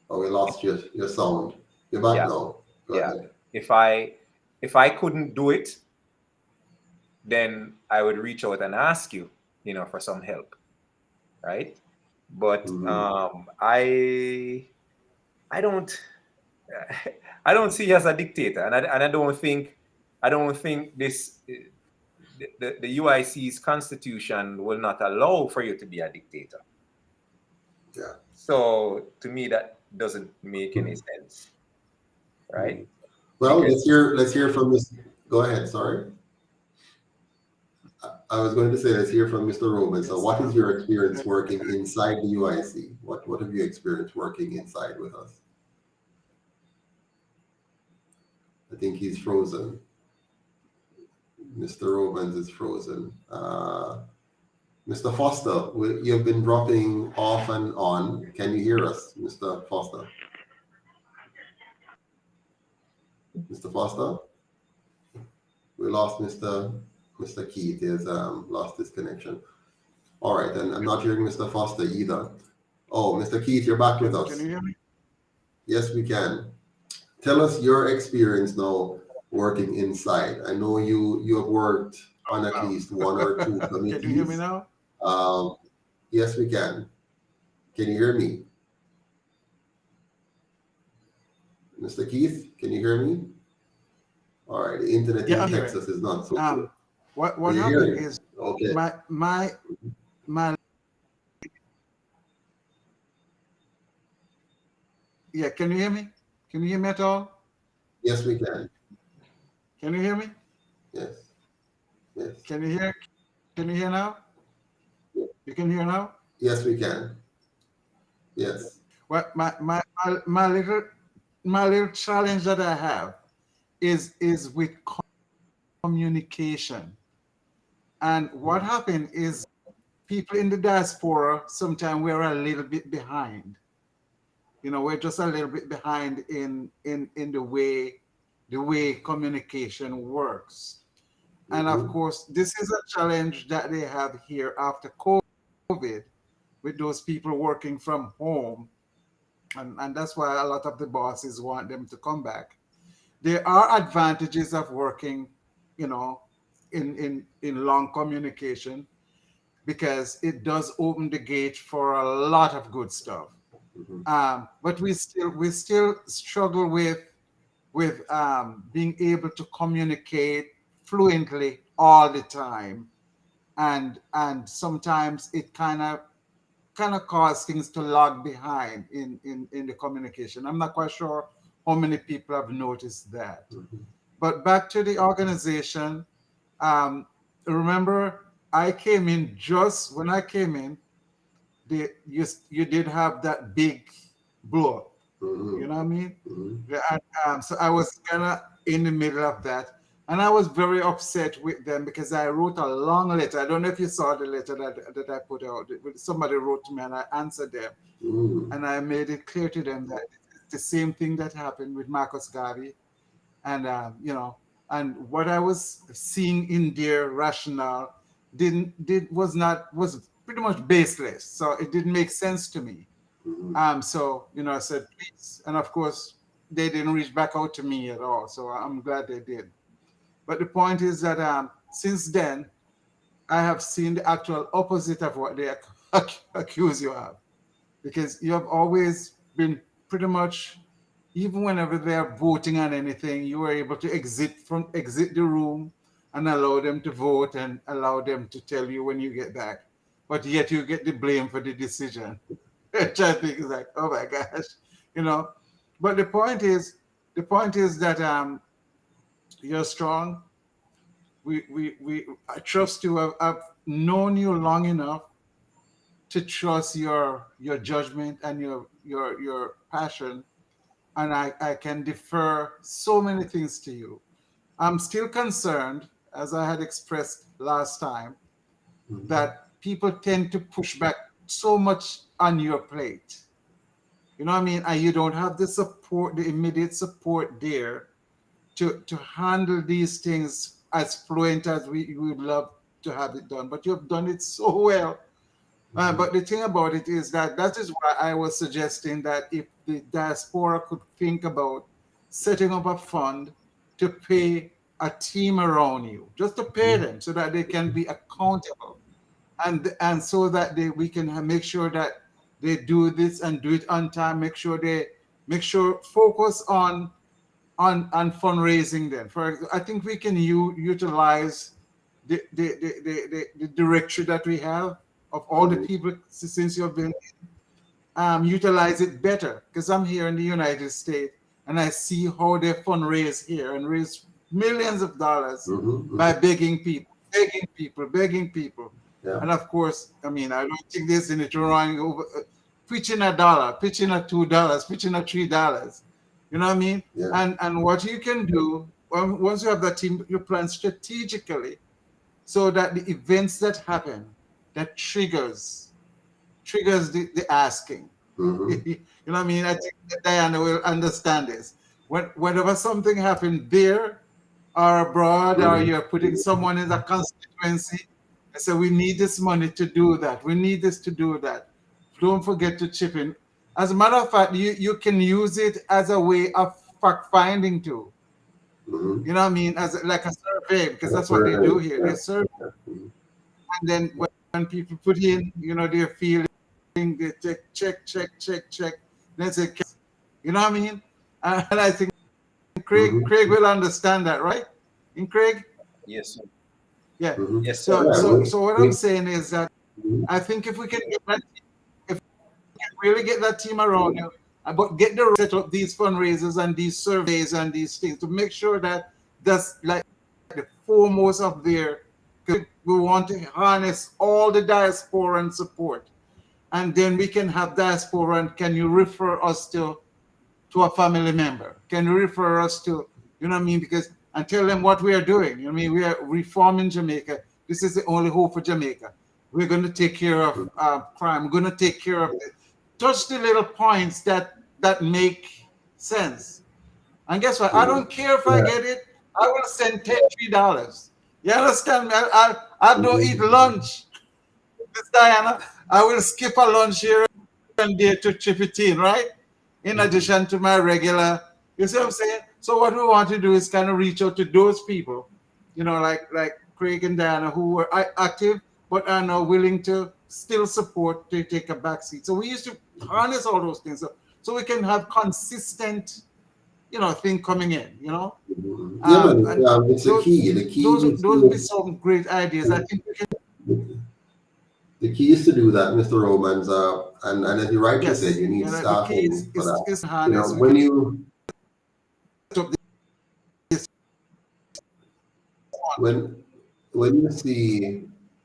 we lost your sound. You're back Yeah. now. Go ahead. if I couldn't do it, then I would reach out and ask you, you know, for some help, right? But I don't I don't see you as a dictator, and I don't think this the UIC's constitution will not allow for you to be a dictator. Yeah. So to me, that doesn't make any sense, right? Well, Because- let's hear from this. Go ahead. Sorry. I was going to say, let's hear from Mr. Roman. So what is your experience working inside the UIC? What have you experienced working inside with us? I think he's frozen. Mr. Romans is frozen. Mr. Foster, you've been dropping off and on. Can you hear us, Mr. Foster? Mr. Foster? We lost Mr. Keith. He has lost his connection. All right, and I'm not hearing Mr. Foster either. Oh, Mr. Keith, you're back with us. Can you hear me? Yes, we can. Tell us your experience now working inside. I know you have worked on at least one or two committees. Can you hear me now? Yes, we can. Can you hear me? Mr. Keith, can you hear me? All right, the internet in Texas is not so good. What happened is okay. my yeah, can you hear me? Can you hear me at all? Yes, we can. Can you hear me? Yes. Yes. Can you hear now? You can hear now? Yes, we can. Yes. Well, my little challenge that I have is with communication. And what happened is people in the diaspora, sometimes we're a little bit behind. You know, we're just a little bit behind in the way communication works. And of course, this is a challenge that they have here after COVID, with those people working from home. And that's why a lot of the bosses want them to come back. There are advantages of working, you know, in long communication, because it does open the gate for a lot of good stuff. But we still struggle with being able to communicate fluently all the time, and sometimes it kind of causes things to lag behind in the communication. I'm not quite sure how many people have noticed that. But back to the organization, remember, I came in, just when I came in, you did have that big blow up. You know what I mean? So I was kind of in the middle of that, and I was very upset with them because I wrote a long letter. I don't know if you saw the letter that I put out. Somebody wrote to me and I answered them, and I made it clear to them that it's the same thing that happened with Marcus Garvey, and you know, and what I was seeing in their rationale was pretty much baseless. So it didn't make sense to me. So I said, please, and of course they didn't reach back out to me at all. So I'm glad they did. But the point is that since then, I have seen the actual opposite of what they accuse you of, because you have always been pretty much, even whenever they're voting on anything, you were able to exit the room and allow them to vote and allow them to tell you when you get back. But yet you get the blame for the decision, which I think is like, oh my gosh, But the point is that you're strong. I trust you. I've known you long enough to trust your judgment and your passion, and I can defer so many things to you. I'm still concerned, as I had expressed last time, that people tend to push back so much on your plate. You know what I mean? And you don't have the support, the immediate support there to handle these things as fluent as we would love to have it done. But you've done it so well. But the thing about it is that is why I was suggesting that if the diaspora could think about setting up a fund to pay a team around you, just to pay them so that they can be accountable, and so that we can make sure that they do this and do it on time. Make sure focus on fundraising. Then, I think we can utilize the directory that we have of all the people since you've been utilize it better, because I'm here in the United States and I see how they fundraise here and raise millions of dollars by begging people. Yeah. And of course, I mean, I don't think there's anything wrong over pitching $1, pitching $2, pitching $3. You know what I mean? Yeah. And what you can do once you have that team, you plan strategically so that the events that happen that triggers the asking. You know what I mean? I think that Diana will understand this. Whenever something happened there or abroad, or you're putting someone in the constituency, I say, we need this money to do that. We need this to do that. Don't forget to chip in. As a matter of fact, you can use it as a way of fact finding too. You know what I mean? As like a survey, because that's what they do here. They survey. And then when people put in, their feeling, they check. Then say, you know what I mean? And I think Craig will understand that, right? In Craig? Yes, sir. Yeah. Yes. So what I'm saying is that I think if we can really get that team around you, but get the set up these fundraisers and these surveys and these things to make sure that that's like the foremost of there. Because we want to harness all the diaspora and support, and then we can have diaspora. And can you refer us to a family member? Can you refer us to, you know what I mean? Because and tell them what we are doing. You know what I mean? We are reforming Jamaica. This is the only hope for Jamaica. We're going to take care of crime. We're going to take care of it. Touch the little points that make sense. And guess what? I don't care if I get it. I will send $3. You understand me? I don't eat lunch, Miss Diana. I will skip a lunch here and there to chip it in, right? In addition to my regular, you see what I'm saying? So what we want to do is kind of reach out to those people, like Craig and Diana, who were active but are now willing to still support to take a back seat. So we used to harness all those things so we can have consistent, thing coming in, It's the key. Those would be some great ideas. I think we can. The key is to do that, Mr. Romans, and as you rightly said, you need staffing for that.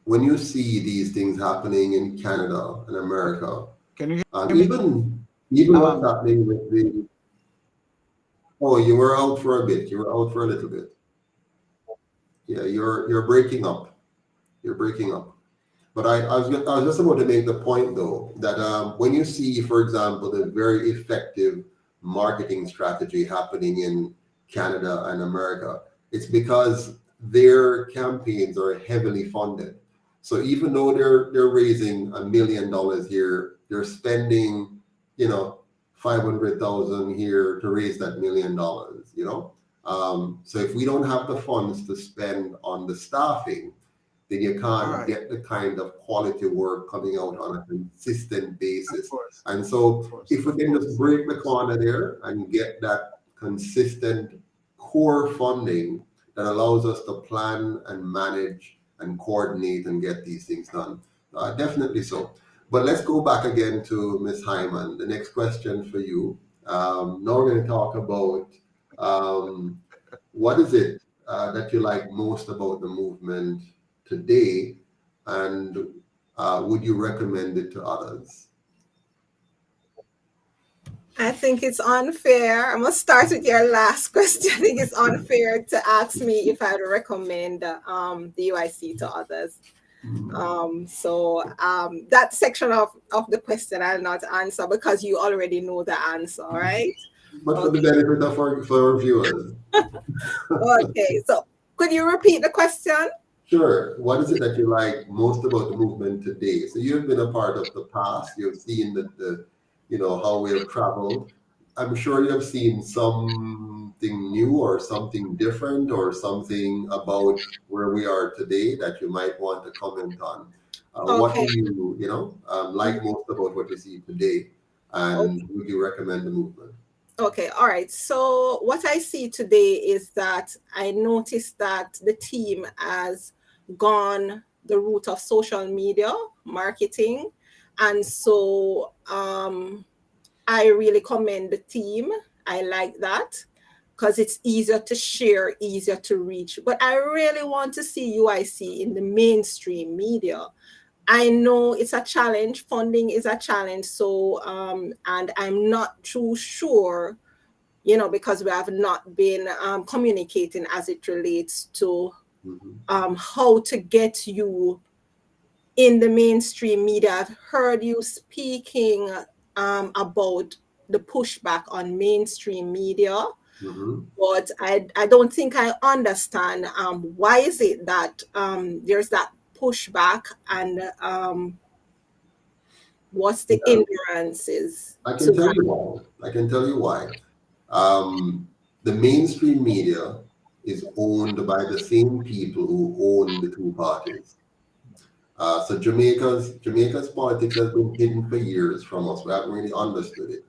When you see these things happening in Canada and America, even what's happening with the you were out for a bit. You were out for a little bit. Yeah, you're breaking up. You're breaking up. But I was just about to make the point though that when you see, for example, the very effective marketing strategy happening in Canada and America, it's because their campaigns are heavily funded. So even though they're raising $1 million here, they're spending, you know, 500,000 here to raise that $1 million, you know. So if we don't have the funds to spend on the staffing, then you can't get the kind of quality work coming out on a consistent basis. And so if we can just break the corner there and get that consistent core funding that allows us to plan and manage and coordinate and get these things done, definitely so. But let's go back again to Ms. Hyman. The next question for you. Now we're going to talk about what is it that you like most about the movement today, and would you recommend it to others? I think it's unfair. I'm going to start with your last question. I think it's unfair to ask me if I would recommend the UIC to others. That section of the question I'll not answer because you already know the answer, right? But for the benefit of our viewers. Okay, so could you repeat the question? Sure. What is it that you like most about the movement today? So you've been a part of the past. You've seen the you know, how we have traveled. I'm sure you have seen something new or something different or something about where we are today that you might want to comment on. What do you like most about what you see today, and would you recommend the movement? Okay, all right. So what I see today is that I noticed that the team has gone the route of social media marketing. And so I really commend the team. I like that because it's easier to share, easier to reach. But I really want to see UIC in the mainstream media. I know it's a challenge. Funding is a challenge. So, and I'm not too sure, you know, because we have not been communicating as it relates to how to get you in the mainstream media. I've heard you speaking about the pushback on mainstream media, but I don't think I understand why is it that there's that pushback, and what's the hindrances? I can tell you why. I can tell you why. The mainstream media is owned by the same people who own the two parties. So Jamaica's politics has been hidden for years from us. We haven't really understood it.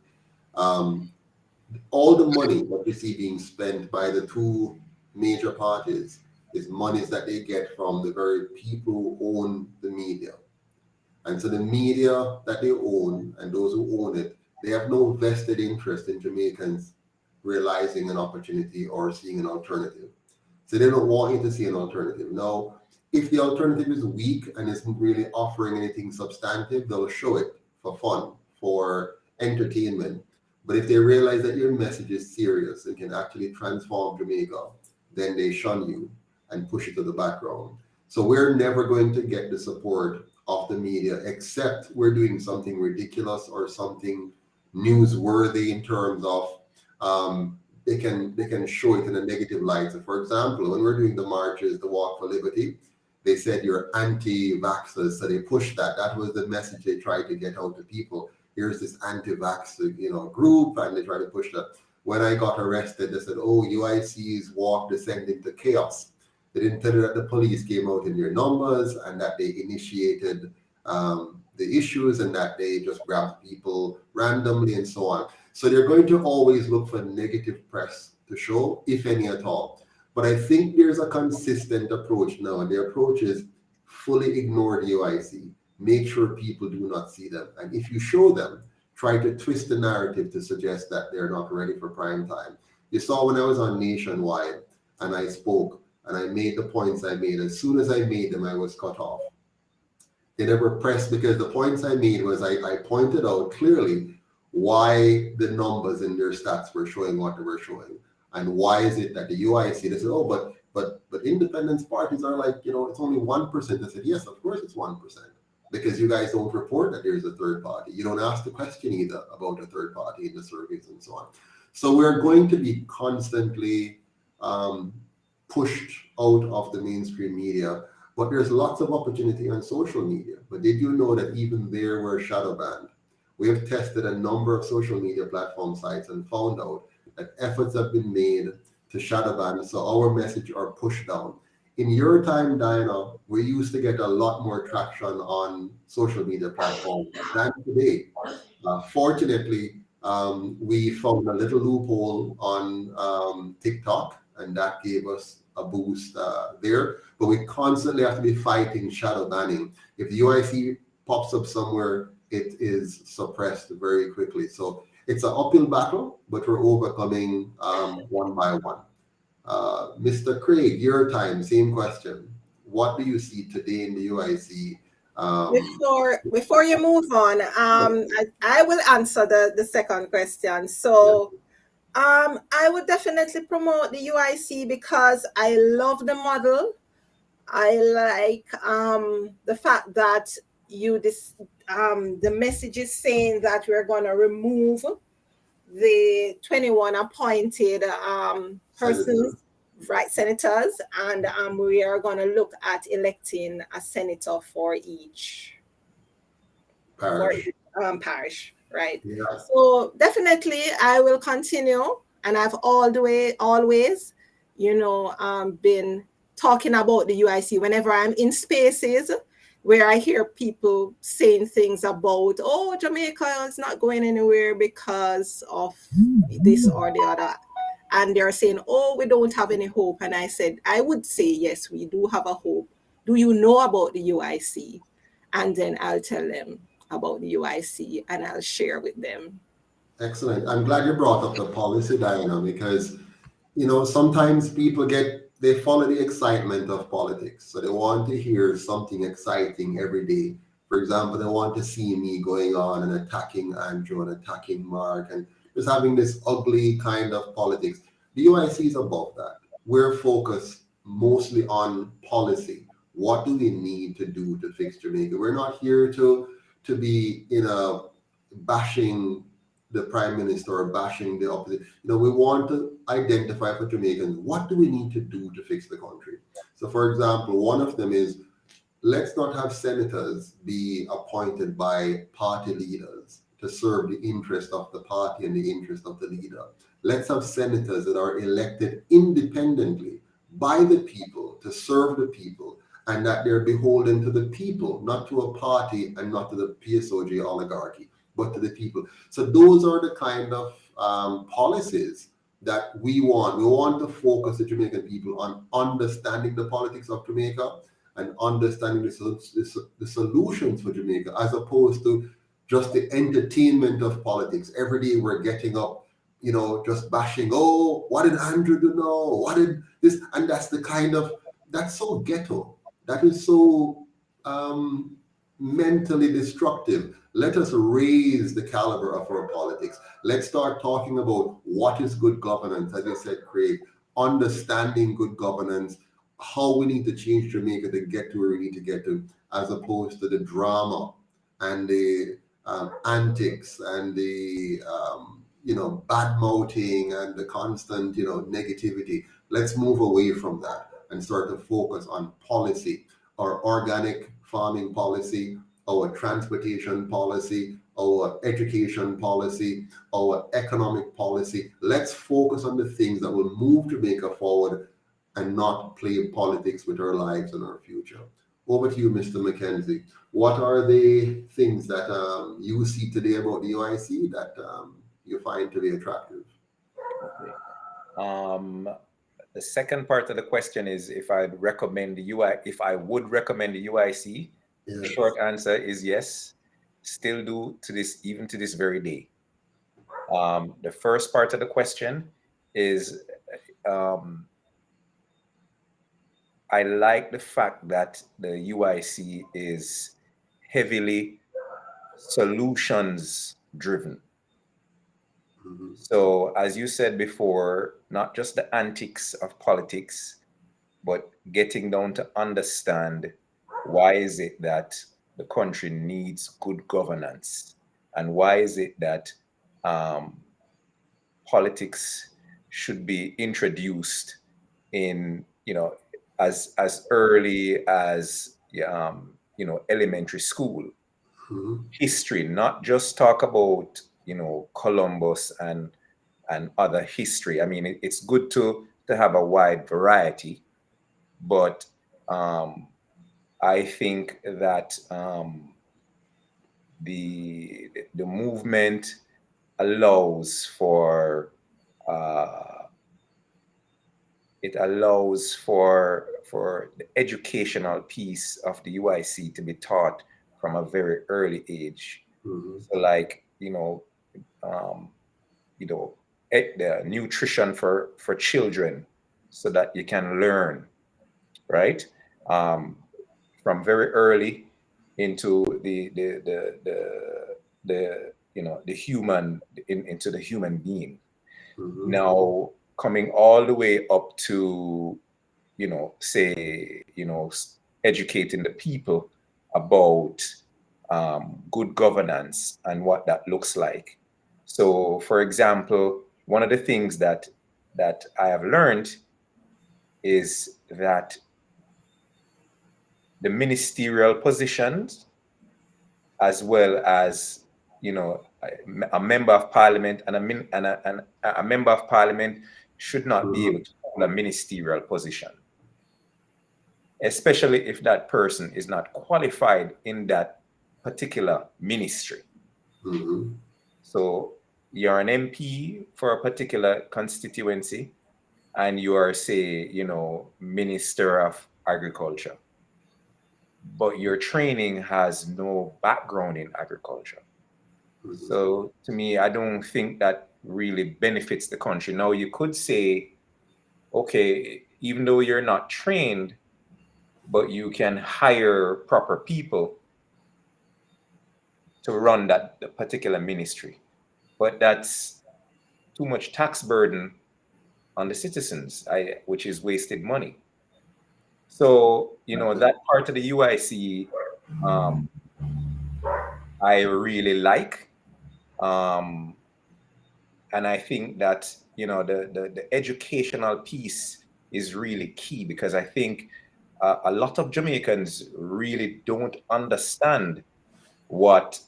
All the money that you see being spent by the two major parties is monies that they get from the very people who own the media. And so the media that they own and those who own it, they have no vested interest in Jamaicans realizing an opportunity or seeing an alternative. So they don't want you to see an alternative. Now, if the alternative is weak and isn't really offering anything substantive, they'll show it for fun, for entertainment. But if they realize that your message is serious and can actually transform Jamaica, then they shun you and push it to the background. So we're never going to get the support of the media except we're doing something ridiculous or something newsworthy in terms of they can show it in a negative light. So for example, when we're doing the marches, the Walk for Liberty, they said you're anti-vaxxers, so they pushed that. That was the message they tried to get out to people. Here's this anti-vaxxer, group, and they tried to push that. When I got arrested, they said, "Oh, UIC's walk descended into chaos." They didn't tell you that the police came out in their numbers and that they initiated the issues and that they just grabbed people randomly and so on. So they're going to always look for negative press to show, if any at all. But I think there's a consistent approach now, and the approach is fully ignore the UIC. Make sure people do not see them. And if you show them, try to twist the narrative to suggest that they're not ready for prime time. You saw when I was on Nationwide and I spoke and I made the points I made. As soon as I made them, I was cut off. They never pressed because the points I made was I pointed out clearly why the numbers in their stats were showing what they were showing. And why is it that the UIC, they said, oh, but independence parties are like, it's only 1%. I said, yes, of course it's 1%. Because you guys don't report that there's a third party. You don't ask the question either about a third party in the surveys and so on. So we're going to be constantly pushed out of the mainstream media. But there's lots of opportunity on social media. But did you know that even there we're shadow banned? We have tested a number of social media platform sites and found out that efforts have been made to shadow ban, so our message are pushed down. In your time, Diana, we used to get a lot more traction on social media platforms than today. Fortunately, we found a little loophole on TikTok, and that gave us a boost there. But we constantly have to be fighting shadow banning. If the UIC pops up somewhere, it is suppressed very quickly. So it's an uphill battle, but we're overcoming one by one. Mr. Craig, your time, same question. What do you see today in the UIC? Before you move on, I will answer the second question. So I would definitely promote the UIC because I love the model. I like the fact that the message is saying that we're going to remove the 21 appointed persons, right, senators, and we are going to look at electing a senator for each parish, right? Yeah. So definitely I will continue, and I've always, been talking about the UIC whenever I'm in spaces where I hear people saying things about, oh, Jamaica is not going anywhere because of this or the other. And they're saying, oh, we don't have any hope. And I said, I would say, yes, we do have a hope. Do you know about the UIC? And then I'll tell them about the UIC and I'll share with them. Excellent. I'm glad you brought up the policy, Diana, because, sometimes people they follow the excitement of politics. So they want to hear something exciting every day. For example, they want to see me going on and attacking Andrew and attacking Mark and just having this ugly kind of politics. The UIC is above that. We're focused mostly on policy. What do we need to do to fix Jamaica? We're not here to be, bashing the Prime Minister or bashing the opposition. We want to identify for Jamaicans, what do we need to do to fix the country? So for example, one of them is, let's not have senators be appointed by party leaders to serve the interest of the party and the interest of the leader. Let's have senators that are elected independently by the people to serve the people, and that they're beholden to the people, not to a party and not to the PSOJ oligarchy, but to the people. So those are the kind of policies that we want. We want to focus the Jamaican people on understanding the politics of Jamaica and understanding the solutions for Jamaica, as opposed to just the entertainment of politics. Every day we're getting up, just bashing, oh, what did Andrew do now? What did this? And that's so ghetto. That is so mentally destructive. Let us raise the caliber of our politics. Let's start talking about what is good governance, as you said, Craig, understanding good governance, how we need to change Jamaica to get to where we need to get to, as opposed to the drama and the antics and the bad-mouthing and the constant negativity. Let's move away from that and start to focus on policy, our organic farming policy, our transportation policy, our education policy, our economic policy. Let's focus on the things that will move Jamaica forward and not play politics with our lives and our future. Over to you, Mr. McKenzie. What are the things that you see today about the UIC that you find to be attractive? The second part of the question is if I would recommend the UIC. Yes. The short answer is yes. Still do even to this very day. The first part of the question is I like the fact that the UIC is heavily solutions driven. Mm-hmm. So as you said before, not just the antics of politics, but getting down to understand why is it that the country needs good governance, and why is it that politics should be introduced in as early as elementary school. History, not just talk about Columbus and other history. I mean, it's good to have a wide variety, but I think that the movement allows for the educational piece of the UIC to be taught from a very early age. So like the nutrition for children, so that you can learn, right, from very early into the human, into the human being. Now coming all the way up to educating the people about good governance and what that looks like. So for example, one of the things that I have learned is that the ministerial positions, as well as a member of parliament and a member of parliament should not be able to hold a ministerial position, especially if that person is not qualified in that particular ministry. So you're an MP for a particular constituency, and you are, say, Minister of Agriculture, but your training has no background in agriculture. So to me, I don't think that really benefits the country. Now you could say, okay, even though you're not trained, but you can hire proper people to run that particular ministry. But that's too much tax burden on the citizens, which is wasted money. So, that part of the UIC, I really like. And I think that, the educational piece is really key, because I think a lot of Jamaicans really don't understand what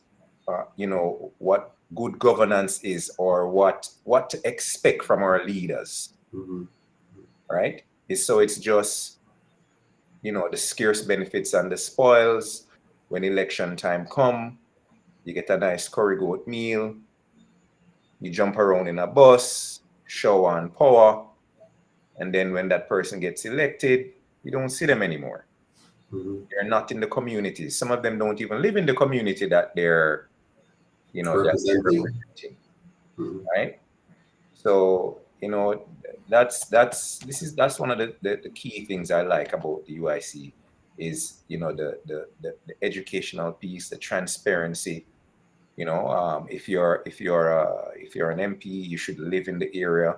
good governance is, or what to expect from our leaders, right? So it's just, the scarce benefits and the spoils. When election time come, you get a nice curry goat meal, you jump around in a bus, shower and power, and then when that person gets elected, you don't see them anymore. They're not in the community. Some of them don't even live in the community that they're representing, right? So that's one of the key things I like about the UIC is the educational piece, the transparency. If you're an MP, you should live in the area.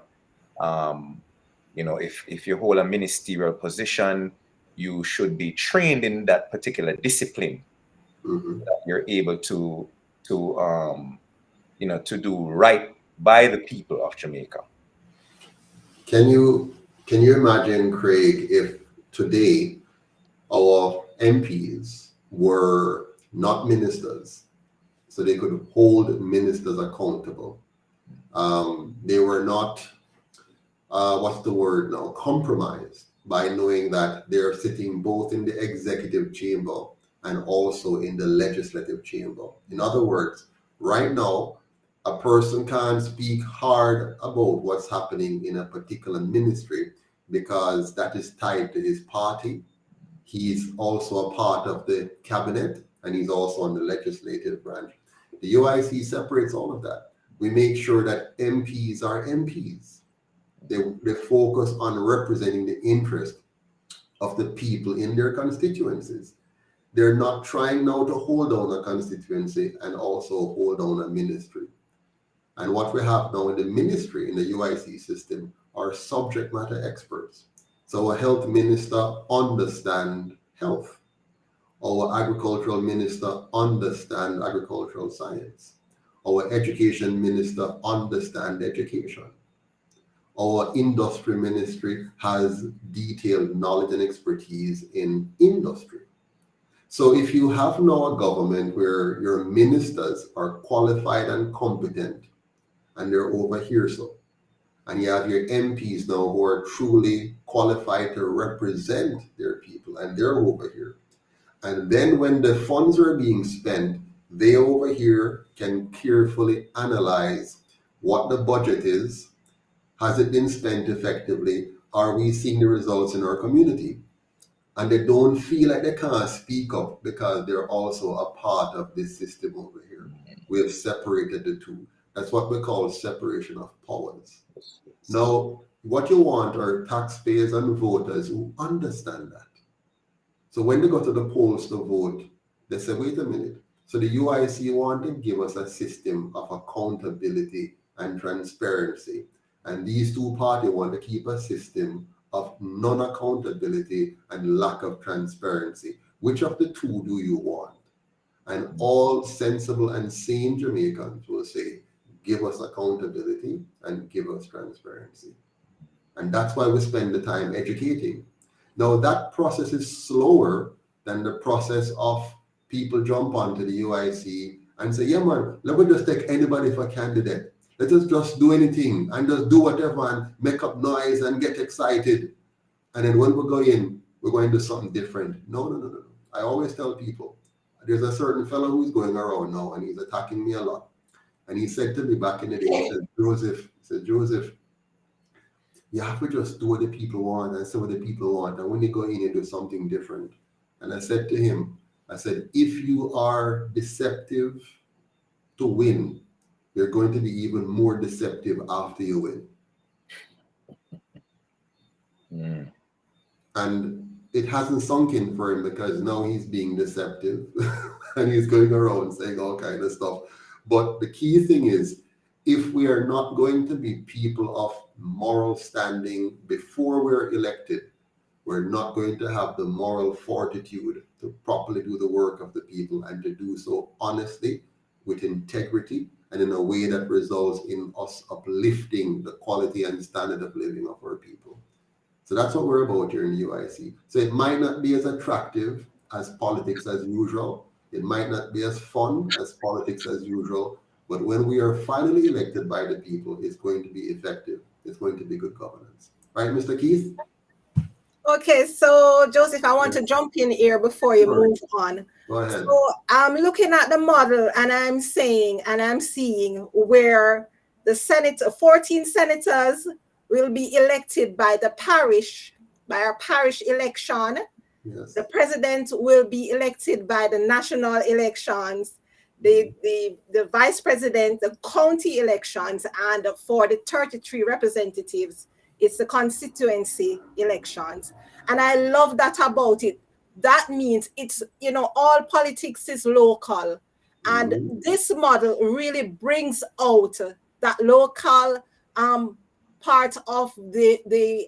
If you hold a ministerial position, you should be trained in that particular discipline. That you're able to do right by the people of Jamaica. Can you imagine, Craig, if today our MPs were not ministers, so they could hold ministers accountable? They were not, compromised by knowing that they're sitting both in the executive chamber and also in the legislative chamber. In other words, right now, a person can't speak hard about what's happening in a particular ministry because that is tied to his party. He's also a part of the cabinet, and he's also on the legislative branch. The UIC separates all of that. We make sure that MPs are MPs. They focus on representing the interest of the people in their constituencies. They're not trying now to hold down a constituency and also hold down a ministry. And what we have now in the ministry, in the UIC system, are subject matter experts. So our health minister understands health. Our agricultural minister understands agricultural science. Our education minister understands education. Our industry ministry has detailed knowledge and expertise in industry. So if you have now a government where your ministers are qualified and competent, and they're over here, so, and you have your MPs now who are truly qualified to represent their people, and they're over here. And then when the funds are being spent, they over here can carefully analyze what the budget is. Has it been spent effectively? Are we seeing the results in our community? And they don't feel like they can't speak up because they're also a part of this system over here. We have separated the two. That's what we call separation of powers. Now, what you want are taxpayers and voters who understand that. So when they go to the polls to vote, they say, wait a minute. So the UIC want to give us a system of accountability and transparency. And these two parties want to keep a system of non-accountability and lack of transparency. Which of the two do you want? And all sensible and sane Jamaicans will say, give us accountability and give us transparency. And that's why we spend the time educating. Now that process is slower than the process of people jump onto the UIC and say, yeah man, let me just take anybody for candidate. Let us just do anything and just do whatever and make up noise and get excited. And then when we go in, we're going to do something different. No. I always tell people, there's a certain fellow who's going around now and he's attacking me a lot. And he said to me back in the day, he said, Joseph, you have to just do what the people want and say what the people want. And when you go in, you do something different. And I said to him, I said, if you are deceptive to win, you're going to be even more deceptive after you win. And it hasn't sunk in for him because now he's being deceptive and he's going around saying all kinds of stuff. But the key thing is, if we are not going to be people of moral standing before we're elected, we're not going to have the moral fortitude to properly do the work of the people and to do so honestly, with integrity, and in a way that results in us uplifting the quality and standard of living of our people. So that's what we're about here in the UIC. So it might not be as attractive as politics as usual. It might not be as fun as politics as usual. But when we are finally elected by the people, it's going to be effective. It's going to be good governance. Right, Mr. Keith? Okay, so Joseph, I want to jump in here before you move on. Go ahead. So I'm looking at the model and I'm saying and I'm seeing where the 14 senators will be elected by the parish, by our parish election. Yes. The president will be elected by the national elections, the vice president, the county elections, and for the 33 representatives, it's the constituency elections. And I love that about it. That means it's, all politics is local. And this model really brings out that local part of the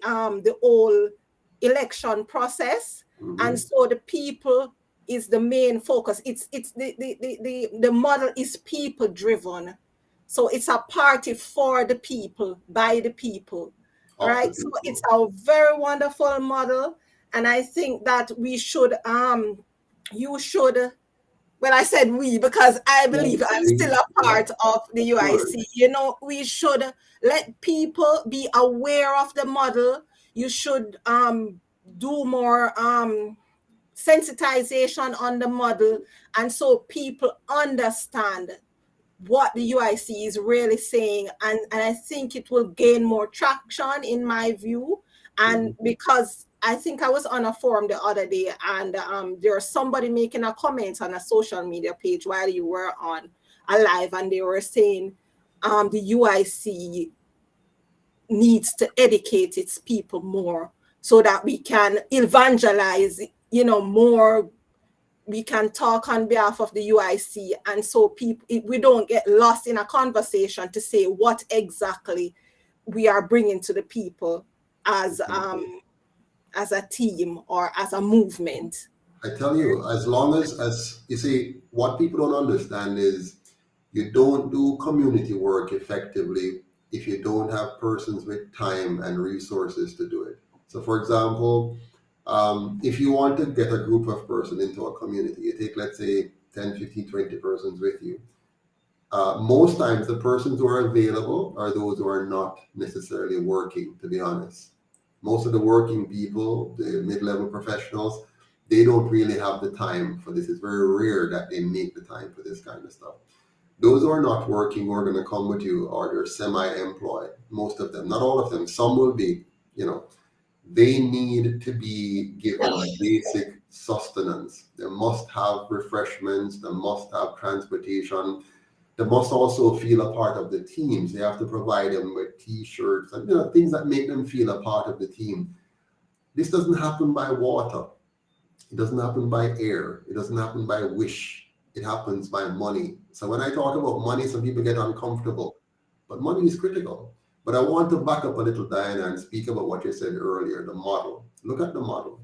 whole election process. And so the people is the main focus. It's the model is people driven. So it's a party for the people, by the people. Right, so it's a very wonderful model, and I think that we should, you should, well, I said we because I believe I'm still a part of the UIC. We should let people be aware of the model. You should do more sensitization on the model, and so people understand what the UIC is really saying, and I think it will gain more traction in my view. And because I think I was on a forum the other day, and there was somebody making a comment on a social media page while you were on a live, and they were saying the UIC needs to educate its people more so that we can evangelize, more. We can talk on behalf of the UIC, and so people, we don't get lost in a conversation to say what exactly we are bringing to the people as a team or as a movement. I tell you, as long as you see, what people don't understand is you don't do community work effectively if you don't have persons with time and resources to do it. So for example, if you want to get a group of persons into a community, you take, let's say, 10, 15, 20 persons with you. Most times the persons who are available are those who are not necessarily working, to be honest. Most of the working people, the mid-level professionals, they don't really have the time for this. It's very rare that they make the time for this kind of stuff. Those who are not working, who are going to come with you, or they're semi-employed, most of them, not all of them, some will be, they need to be given basic sustenance. They must have refreshments, they must have transportation, they must also feel a part of the teams. They have to provide them with t-shirts and things that make them feel a part of the team. This doesn't happen by water. It doesn't happen by air. It doesn't happen by wish. It happens by money. So when I talk about money, some people get uncomfortable, but money is critical. But I want to back up a little, Diana, and speak about what you said earlier, the model. Look at the model.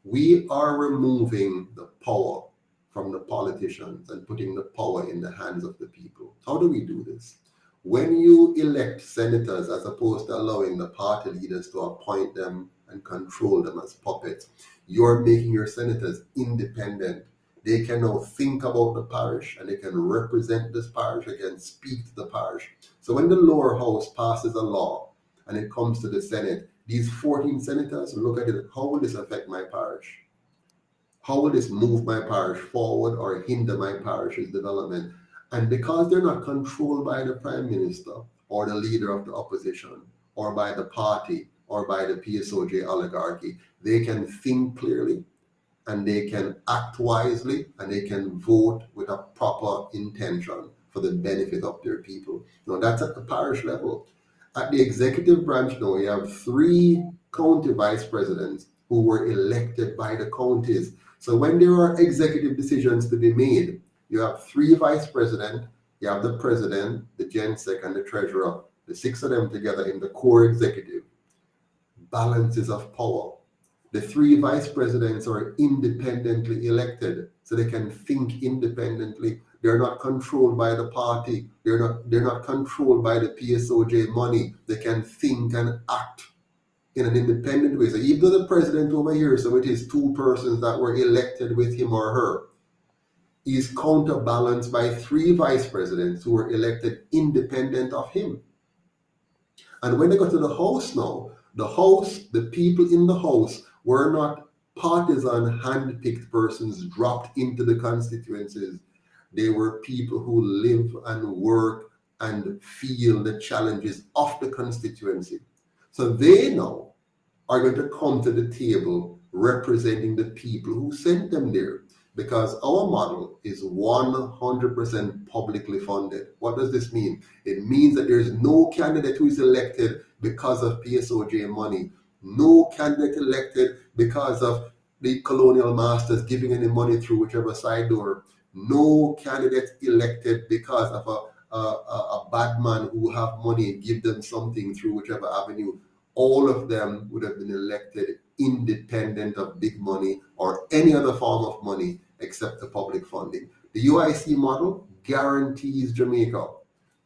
We are removing the power from the politicians and putting the power in the hands of the people. How do we do this? When you elect senators, as opposed to allowing the party leaders to appoint them and control them as puppets, you're making your senators independent. They can now think about the parish and they can represent this parish, they can speak to the parish. So when the lower house passes a law and it comes to the Senate, these 14 senators look at it, how will this affect my parish? How will this move my parish forward or hinder my parish's development? And because they're not controlled by the prime minister or the leader of the opposition or by the party or by the PSOJ oligarchy, they can think clearly and they can act wisely and they can vote with a proper intention for the benefit of their people. Now that's at the parish level. At the executive branch now, you have 3 county vice presidents who were elected by the counties. So when there are executive decisions to be made, you have 3 vice presidents, you have the president, the GenSec, and the treasurer, the 6 of them together in the core executive. Balances of power. The 3 vice presidents are independently elected, so they can think independently. They're not controlled by the party. They're not controlled by the PSOJ money. They can think and act in an independent way. So even though the president over here, so it is 2 persons that were elected with him or her, is counterbalanced by 3 vice presidents who were elected independent of him. And when they go to the House now, the House, the people in the House were not partisan hand-picked persons dropped into the constituencies. They were people who live and work and feel the challenges of the constituency. So they now are going to come to the table representing the people who sent them there, because our model is 100% publicly funded. What does this mean? It means that there's no candidate who is elected because of PSOJ money, no candidate elected because of the colonial masters giving any money through whichever side door, no candidate elected because of a bad man who have money and give them something through whichever avenue. All of them would have been elected independent of big money or any other form of money except the public funding. The UIC model guarantees Jamaica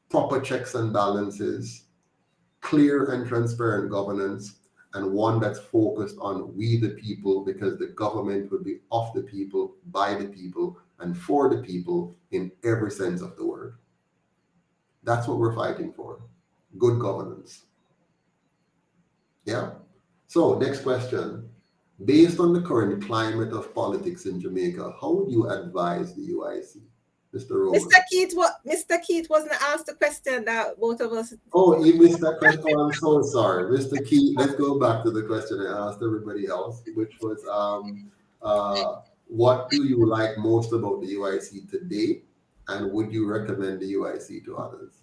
proper checks and balances, clear and transparent governance, and one that's focused on we the people, because the government will be of the people, by the people, and for the people in every sense of the word. That's what we're fighting for. Good governance. Yeah? So, next question. Based on the current climate of politics in Jamaica, how would you advise the UIC? Mr. Roman. Mr. Keith wasn't asked the question that both of us. Oh, you missed that question? Oh, I'm so sorry. Mr. Keith, let's go back to the question I asked everybody else, which was, what do you like most about the UIC today? And would you recommend the UIC to others?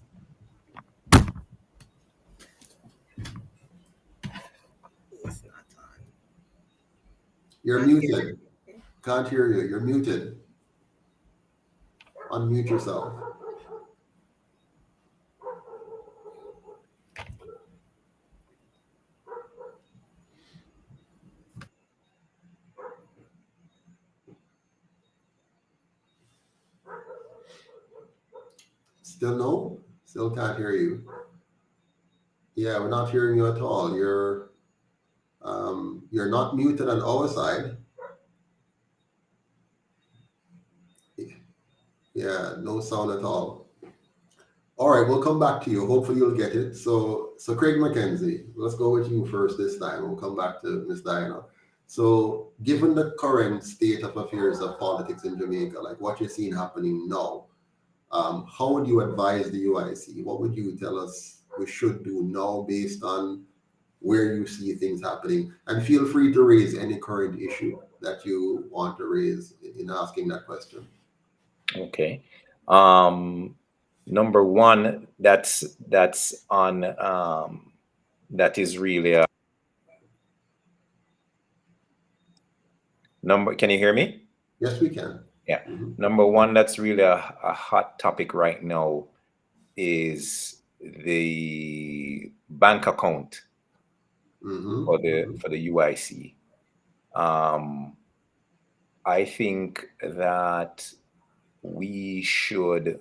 It's not on. You're muted. Can't hear you. You're muted. Unmute yourself. Still no? Still can't hear you. Yeah, we're not hearing you at all. You're not muted on our side. Yeah, no sound at all. All right, we'll come back to you. Hopefully you'll get it. So Craig McKenzie, let's go with you first this time. We'll come back to Miss Diana. So given the current state of affairs of politics in Jamaica, like what you're seeing happening now, how would you advise the UIC? What would you tell us we should do now based on where you see things happening? And feel free to raise any current issue that you want to raise in asking that question. Okay. Number one, that's on that is really a number. Can you hear me? Yes, we can. Yeah. Number one, that's really a hot topic right now is the bank account for the UIC. I think that we should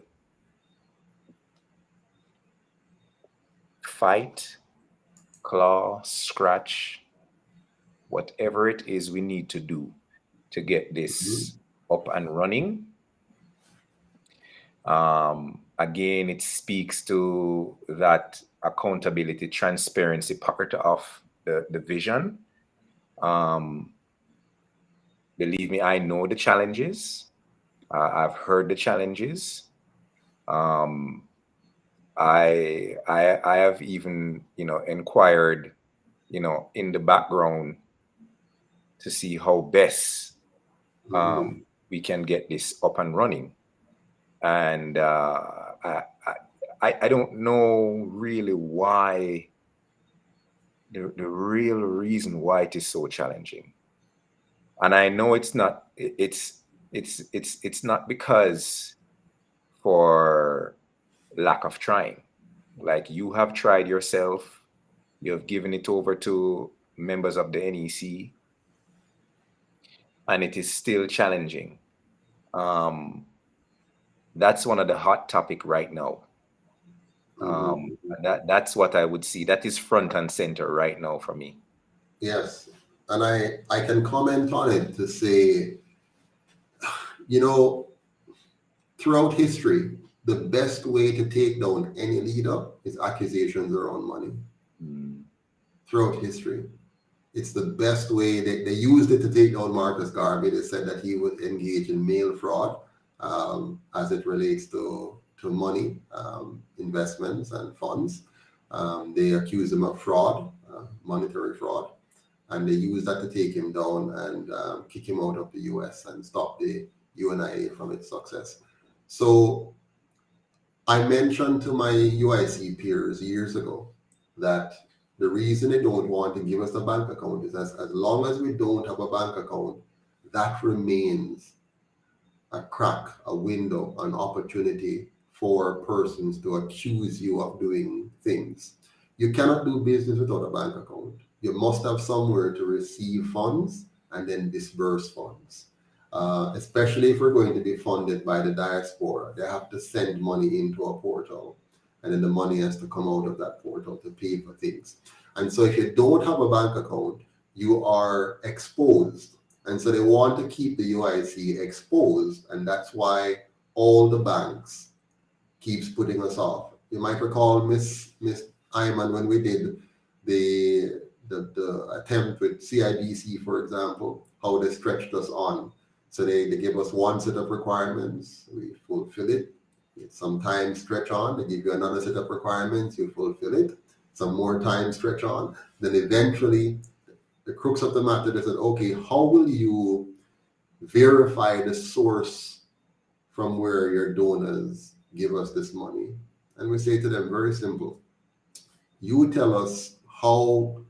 fight, claw, scratch, whatever it is we need to do to get this up and running. Again, it speaks to that accountability, transparency part of the vision. Believe me, I know the challenges. I've heard the challenges. I have even, inquired, in the background to see how best we can get this up and running. And I don't know really why, the real reason why it is so challenging. And I know it's not because for lack of trying. Like, you have tried yourself, you have given it over to members of the NEC, and it is still challenging. That's one of the hot topic right now. That's what I would see. That is front and center right now for me. Yes. And I can comment on it to say, throughout history, the best way to take down any leader is accusations around money. Throughout history, it's the best way. They used it to take down Marcus Garvey. They said that he would engage in mail fraud as it relates to money, investments and funds. They accused him of fraud, monetary fraud, and they used that to take him down and kick him out of the US and stop the UNIA from its success. So I mentioned to my UIC peers years ago that the reason they don't want to give us a bank account is as long as we don't have a bank account, that remains a crack, a window, an opportunity for persons to accuse you of doing things. You cannot do business without a bank account. You must have somewhere to receive funds and then disburse funds. Especially if we're going to be funded by the diaspora, they have to send money into a portal, and then the money has to come out of that portal to pay for things. And so if you don't have a bank account, you are exposed. And so they want to keep the UIC exposed, and that's why all the banks keeps putting us off. You might recall, Miss Iman, when we did the attempt with CIBC, for example, how they stretched us on. So they give us one set of requirements, we fulfill it. Some time stretch on, they give you another set of requirements, you fulfill it. Some more time stretch on. Then eventually, the crux of the matter, they said, okay, how will you verify the source from where your donors give us this money? And we say to them, very simple. You tell us how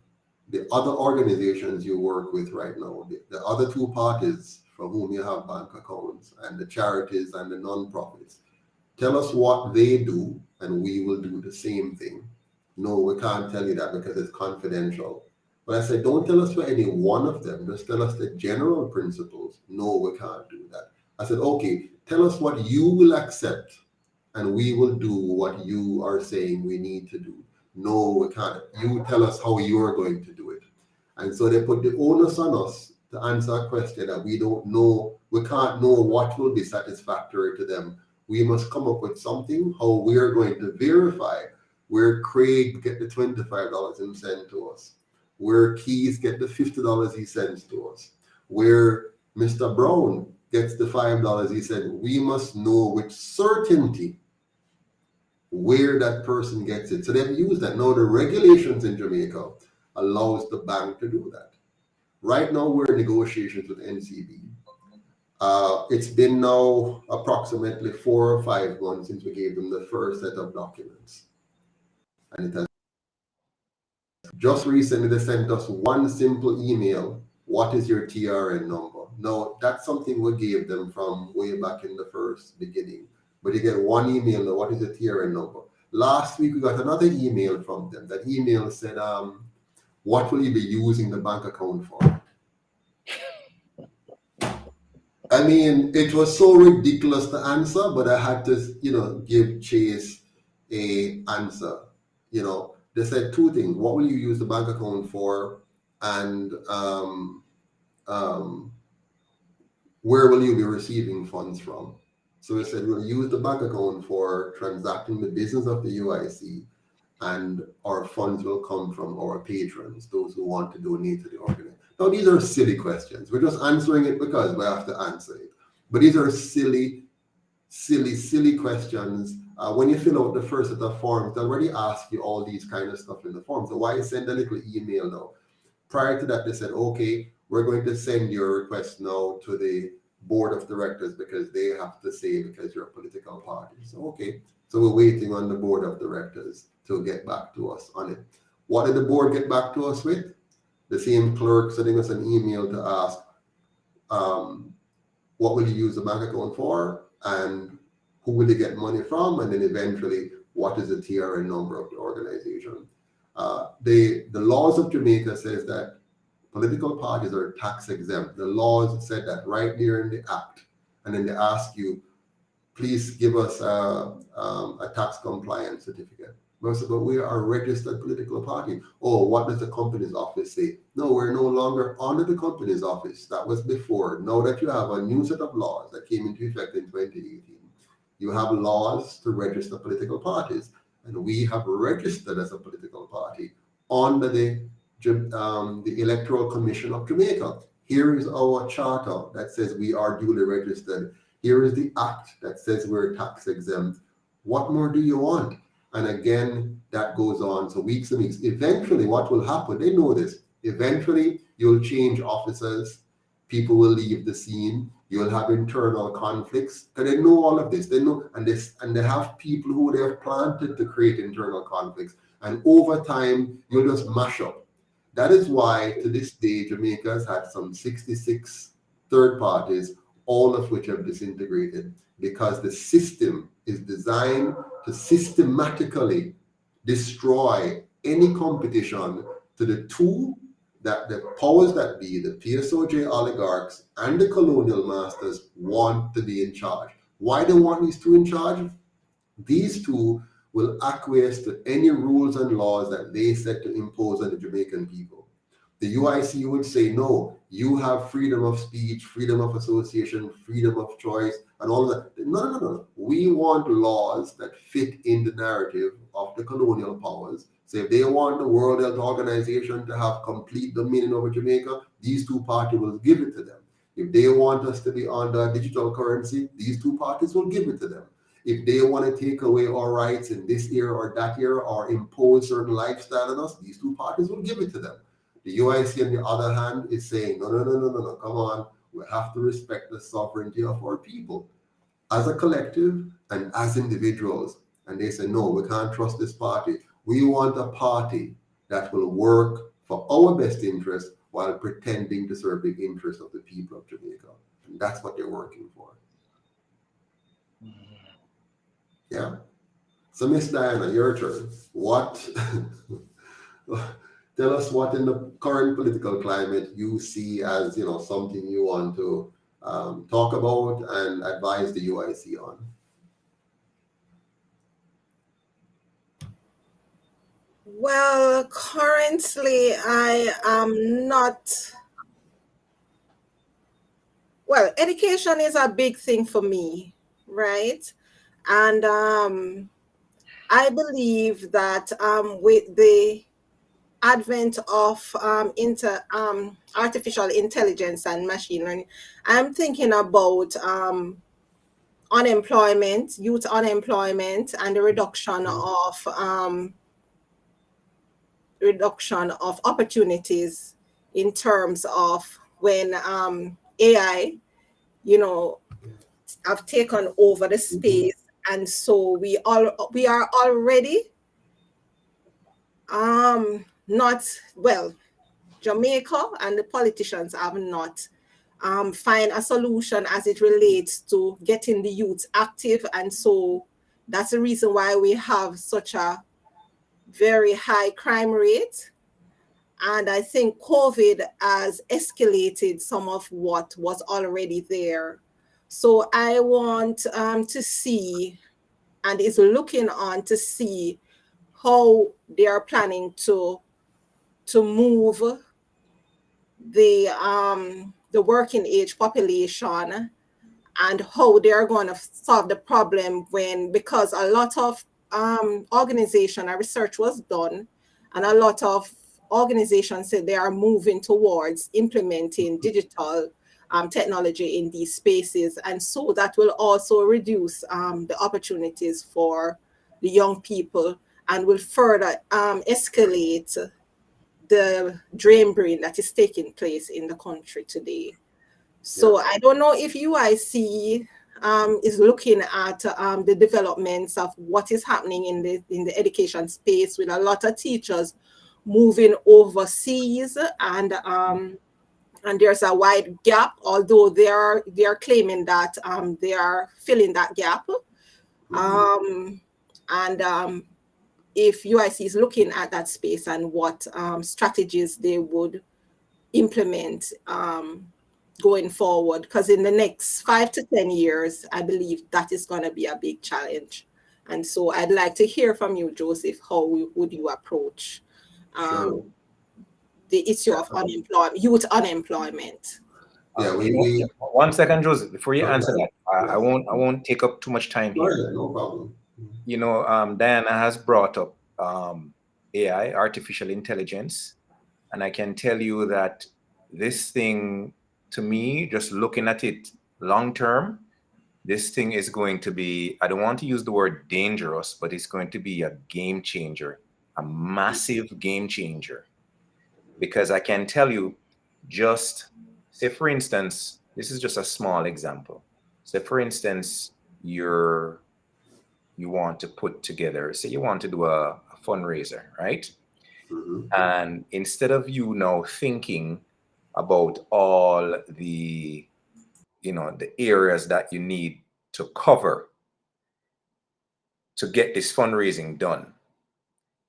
the other organizations you work with right now, the other two parties for whom you have bank accounts, and the charities and the non-profits, tell us what they do and we will do the same thing. No, we can't tell you that because it's confidential. But I said, don't tell us for any one of them, just tell us the general principles. No, we can't do that. I said, okay, tell us what you will accept and we will do what you are saying we need to do. no, we can't. You tell us how you are going to do it. And so they put the onus on us to answer a question that we don't know. We can't know what will be satisfactory to them. We must come up with something, how we are going to verify where Craig get the $25 and send to us, where Keys get the $50 he sends to us, where Mr. Brown gets the $5 he sent. We must know with certainty where that person gets it. So they've used that. Now the regulations in Jamaica allows the bank to do that. Right now we're in negotiations with NCB. It's been now approximately 4 or 5 months since we gave them the first set of documents. And it has just recently they sent us one simple email. What is your TRN number? Now that's something we gave them from way back in the first beginning. But you get one email now, what is the TRN number? Last week we got another email from them. That email said, what will you be using the bank account for? I mean, it was so ridiculous to answer, but I had to, give Chase a answer. They said 2 things. What will you use the bank account for? And where will you be receiving funds from? So we said we'll use the bank account for transacting the business of the UIC, and our funds will come from our patrons, those who want to donate to the organization. Now, these are silly questions. We're just answering it because we have to answer it. But these are silly questions. When you fill out the first set of forms, they already ask you all these kind of stuff in the form. So why send a little email now? Prior to that, they said, okay, we're going to send your request now to the board of directors because they have to say because you're a political party. So, okay. So we're waiting on the board of directors to get back to us on it. What did the board get back to us with? The same clerk sending us an email to ask, what will you use the bank account for? And who will you get money from? And then eventually, what is the TRN number of the organization? The laws of Jamaica says that political parties are tax exempt. The laws said that right there in the act. And then they ask you, please give us a tax compliance certificate. But we are a registered political party. Oh, what does the company's office say? No, we're no longer under the company's office. That was before. Now that you have a new set of laws that came into effect in 2018, you have laws to register political parties. And we have registered as a political party under the Electoral Commission of Jamaica. Here is our charter that says we are duly registered. Here is the act that says we're tax exempt. What more do you want? And again, that goes on. So weeks and weeks. Eventually, what will happen? They know this. Eventually, you'll change officers. People will leave the scene. You'll have internal conflicts. And they know all of this. They know, and they have people who they have planted to create internal conflicts. And over time, you'll just mash up. That is why, to this day, Jamaica has had some 66 third parties, all of which have disintegrated, because the system is designed to systematically destroy any competition to the two that the powers that be, the PSOJ oligarchs and the colonial masters, want to be in charge. Why they want these two in charge? These two will acquiesce to any rules and laws that they set to impose on the Jamaican people. The UIC would say, no, you have freedom of speech, freedom of association, freedom of choice, and all that. No. We want laws that fit in the narrative of the colonial powers. So if they want the World Health Organization to have complete dominion over Jamaica, these two parties will give it to them. If they want us to be under digital currency, these two parties will give it to them. If they want to take away our rights in this era or that era or impose certain lifestyle on us, these two parties will give it to them. The UIC, on the other hand, is saying, no, come on. We have to respect the sovereignty of our people as a collective and as individuals. And they say, no, we can't trust this party. We want a party that will work for our best interest while pretending to serve the interest of the people of Jamaica. And that's what they're working for. Yeah. So, Miss Diana, your turn. What? Tell us what in the current political climate you see as, something you want to talk about and advise the UIC on. Well, currently I am not. Well, education is a big thing for me, right? And I believe that with the advent of artificial intelligence and machine learning, I'm thinking about unemployment, youth unemployment, and the reduction of opportunities in terms of when AI, you know, have taken over the space, and so we are already not well. Jamaica and the politicians have not find a solution as it relates to getting the youth active, and so that's the reason why we have such a very high crime rate. And I think COVID has escalated some of what was already there. So I want to see, and is looking on to see how they are planning to move the working age population, and how they're going to solve the problem because a lot of organization and research was done, and a lot of organizations said they are moving towards implementing digital technology in these spaces, and so that will also reduce the opportunities for the young people and will further escalate the drain brain that is taking place in the country today. So I don't know if UIC is looking at the developments of what is happening in the education space, with a lot of teachers moving overseas, and there's a wide gap, although they are claiming that they are filling that gap. If UIC is looking at that space and what strategies they would implement going forward, because in the next 5 to 10 years, I believe that is going to be a big challenge. And so I'd like to hear from you, Joseph, how would you approach the issue of youth unemployment? Yeah, we 1 second, Joseph, before you answer that, I won't take up too much time here. No problem. You know, Diana has brought up AI, artificial intelligence, and I can tell you that this thing, to me, just looking at it long term, this thing is going to be, I don't want to use the word dangerous, but it's going to be a game changer, a massive game changer. Because I can tell you, just say, for instance, this is just a small example. Say, for instance, you want to put together, say you want to do a fundraiser, right? And instead of you now thinking about all the, the areas that you need to cover to get this fundraising done,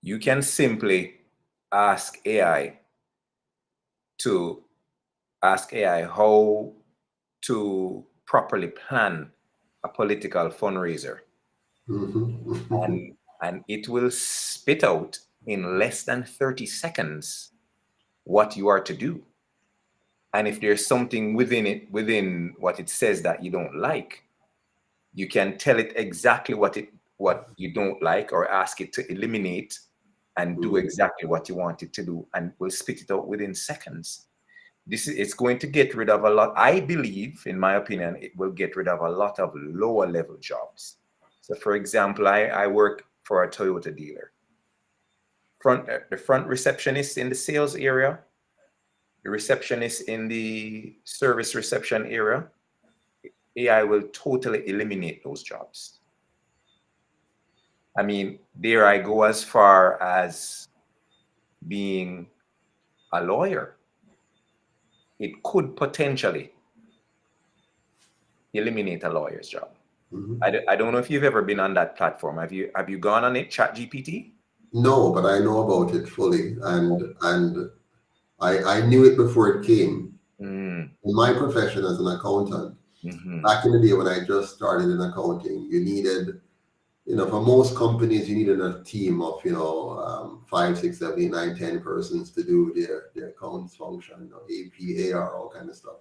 you can simply ask AI how to properly plan a political fundraiser. And it will spit out in less than 30 seconds what you are to do. And if there's something within what it says that you don't like, you can tell it exactly what you don't like, or ask it to eliminate and do exactly what you want it to do, and will spit it out within seconds. It's going to get rid of a lot. I believe, in my opinion, it will get rid of a lot of lower level jobs. So for example, I work for a Toyota dealer. The front receptionist in the sales area, the receptionist in the service reception area, AI will totally eliminate those jobs. I mean, dare I go as far as being a lawyer? It could potentially eliminate a lawyer's job. I don't know if you've ever been on that platform. Have you gone on it, ChatGPT? No, but I know about it fully, and I knew it before it came. In my profession as an accountant, back in the day when I just started in accounting, you needed for most companies, you need a team of, 5, 6, 7, 8, 9, 10 persons to do their accounts function, AP, AR, all kind of stuff.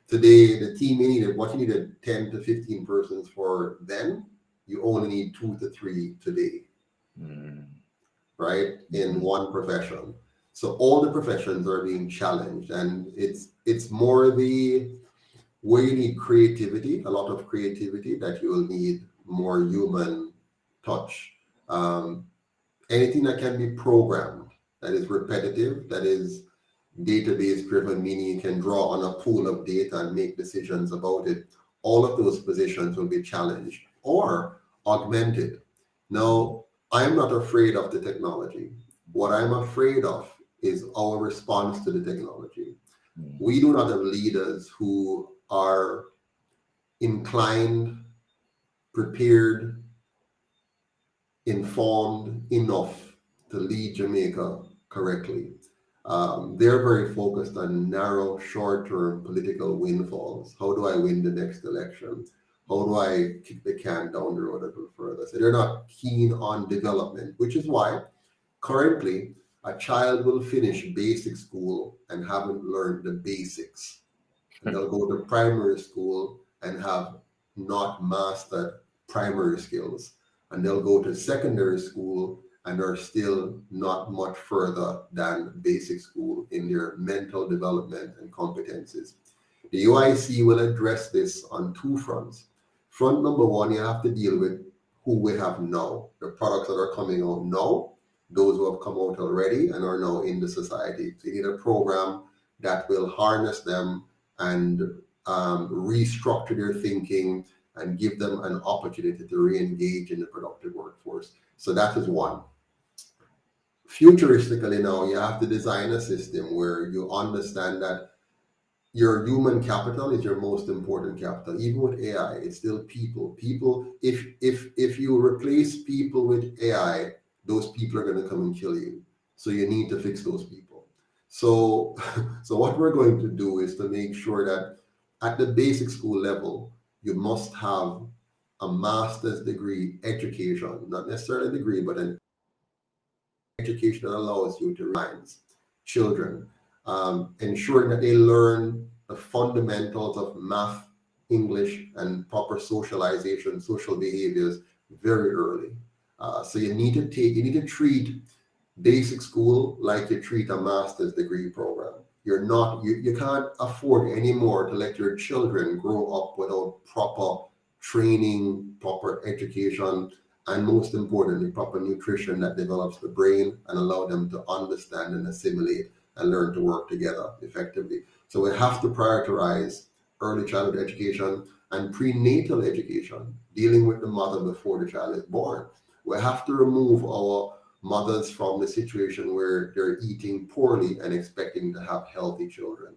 Today, the team what you needed 10 to 15 persons for then, you only need 2 to 3 today, right? In one profession. So all the professions are being challenged, and it's more where you need creativity, a lot of creativity, that you will need more human touch. Anything that can be programmed, that is repetitive, that is database driven, meaning you can draw on a pool of data and make decisions about it, all of those positions will be challenged or augmented. Now, I'm not afraid of the technology. What I'm afraid of is our response to the technology. We do not have leaders who are inclined, prepared, informed enough to lead Jamaica correctly. They're very focused on narrow, short-term political windfalls. How do I win the next election? How do I kick the can down the road a little further? So they're not keen on development, which is why currently a child will finish basic school and haven't learned the basics. And they'll go to primary school and have not mastered primary skills. And they'll go to secondary school and are still not much further than basic school in their mental development and competencies. The UIC will address this on 2 fronts. Front number 1, you have to deal with who we have now, the products that are coming out now, those who have come out already and are now in the society. So you need a program that will harness them and restructure their thinking and give them an opportunity to re-engage in the productive workforce. So that is one. Futuristically now, you have to design a system where you understand that your human capital is your most important capital. Even with AI, it's still people. People, if you replace people with AI, those people are going to come and kill you. So you need to fix those people. So what we're going to do is to make sure that at the basic school level, you must have a master's degree education, not necessarily a degree, but an education that allows you to raise children, ensuring that they learn the fundamentals of math, English, and proper socialization, social behaviors very early. So you need to treat basic school like you treat a master's degree program. You can't afford anymore to let your children grow up without proper training, proper education, and most importantly, proper nutrition that develops the brain and allow them to understand and assimilate and learn to work together effectively. So we have to prioritize early childhood education and prenatal education, dealing with the mother before the child is born. We have to remove our mothers from the situation where they're eating poorly and expecting to have healthy children,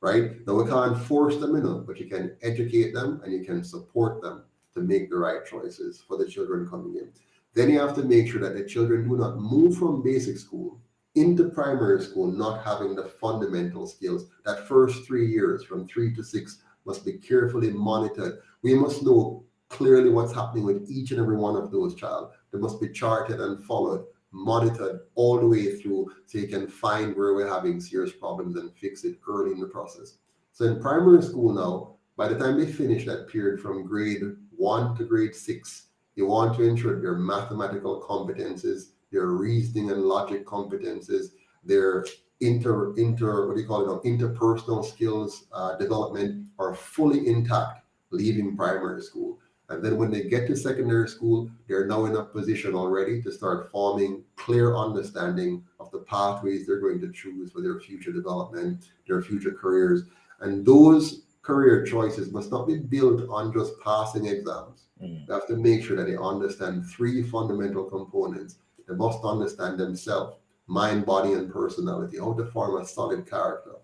right? Now, we can't force them, but you can educate them and you can support them to make the right choices for the children coming in. Then you have to make sure that the children do not move from basic school into primary school not having the fundamental skills. That first 3 years, from 3 to 6, must be carefully monitored. We must know clearly what's happening with each and every one of those child. They must be charted and followed, monitored all the way through, so you can find where we're having serious problems and fix it early in the process. So in primary school now, by the time they finish that period from grade 1 to grade 6, you want to ensure their mathematical competences, their reasoning and logic competences, their interpersonal skills development are fully intact leaving primary school. And then when they get to secondary school, they're now in a position already to start forming clear understanding of the pathways they're going to choose for their future development, their future careers. And those career choices must not be built on just passing exams. They have to make sure that they understand 3 fundamental components. They must understand themselves, mind, body, and personality, how to form a solid character.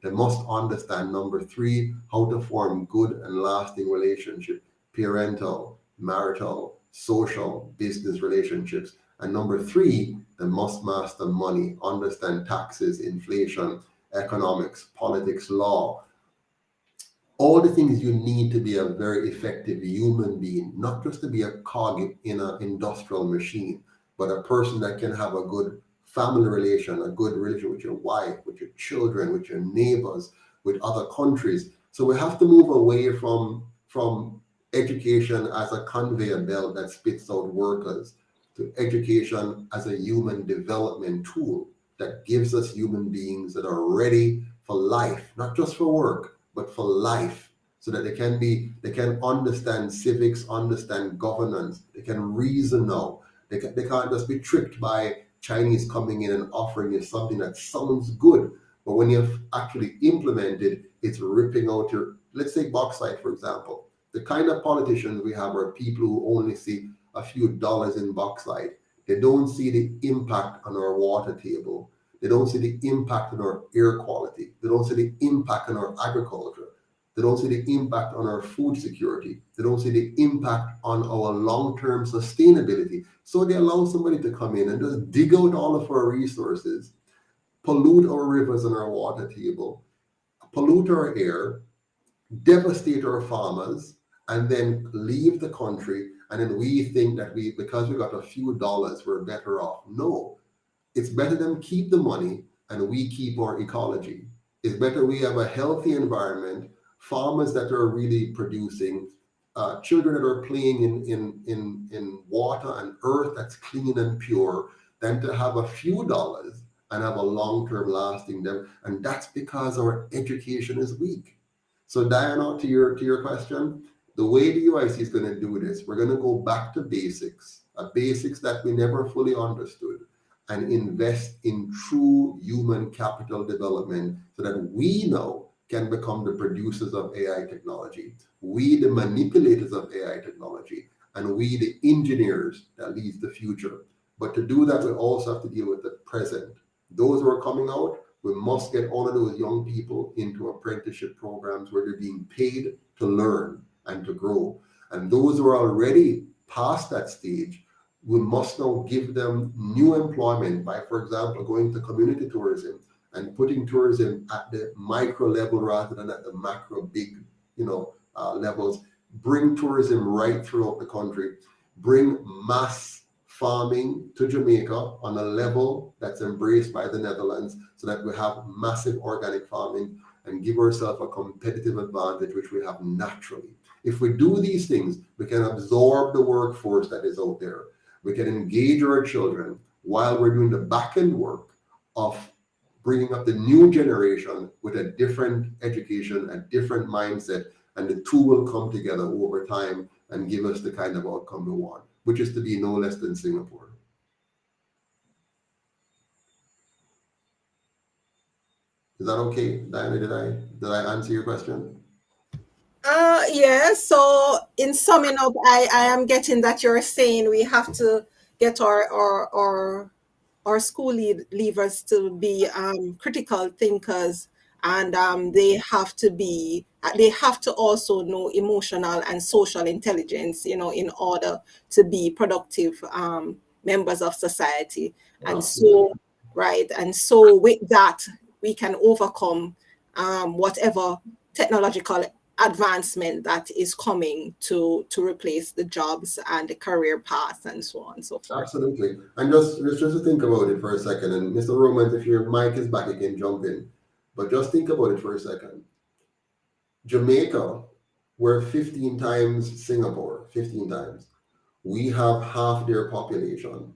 They must understand, number 3, how to form good and lasting relationships, parental, marital, social, business relationships. And number 3, they must master money, understand taxes, inflation, economics, politics, law. all the things you need to be a very effective human being, not just to be a cog in an industrial machine, but a person that can have a good family relation, a good relation with your wife, with your children, with your neighbors, with other countries. So we have to move away from education as a conveyor belt that spits out workers to education as a human development tool that gives us human beings that are ready for life, not just for work, but for life, so that they can understand civics, understand governance, they can reason now. They can't just be tricked by Chinese coming in and offering you something that sounds good, but when you've actually implemented, it's ripping out your, let's say bauxite, for example. The kind of politicians we have are people who only see a few dollars in bauxite. They don't see the impact on our water table. They don't see the impact on our air quality. They don't see the impact on our agriculture. They don't see the impact on our food security. They don't see the impact on our long-term sustainability. So they allow somebody to come in and just dig out all of our resources, pollute our rivers and our water table, pollute our air, devastate our farmers, and then leave the country. And then we think that because we got a few dollars, we're better off. No, it's better them keep the money and we keep our ecology. It's better we have a healthy environment, farmers that are really producing, children that are playing in water and earth that's clean and pure, than to have a few dollars and have a long-term lasting them. And that's because our education is weak. So Diana, to your question, the way the UIC is going to do this, we're going to go back to basics, basics that we never fully understood, and invest in true human capital development so that we now can become the producers of AI technology, we the manipulators of AI technology, and we the engineers that leads the future. But to do that, we also have to deal with the present. Those who are coming out, we must get all of those young people into apprenticeship programs where they're being paid to learn and to grow. And those who are already past that stage, we must now give them new employment by, for example, going to community tourism and putting tourism at the micro level rather than at the macro big, levels. Bring tourism right throughout the country. Bring mass farming to Jamaica on a level that's embraced by the Netherlands so that we have massive organic farming and give ourselves a competitive advantage, which we have naturally. If we do these things, we can absorb the workforce that is out there. We can engage our children while we're doing the back-end work of bringing up the new generation with a different education, a different mindset, and the two will come together over time and give us the kind of outcome we want, which is to be no less than Singapore. Is that okay, Diana? Did I answer your question? Yeah, so in summing up, I am getting that you're saying we have to get our school leavers to be critical thinkers, and they have to also know emotional and social intelligence, in order to be productive members of society. And so, right, and so with that, we can overcome whatever technological advancement that is coming to replace the jobs and the career path and so on and so forth. Absolutely. And just to think about it for a second, and Mr. Romans, if your mic is back, you can jump in. But just think about it for a second. Jamaica, we're 15 times Singapore, 15 times. We have half their population.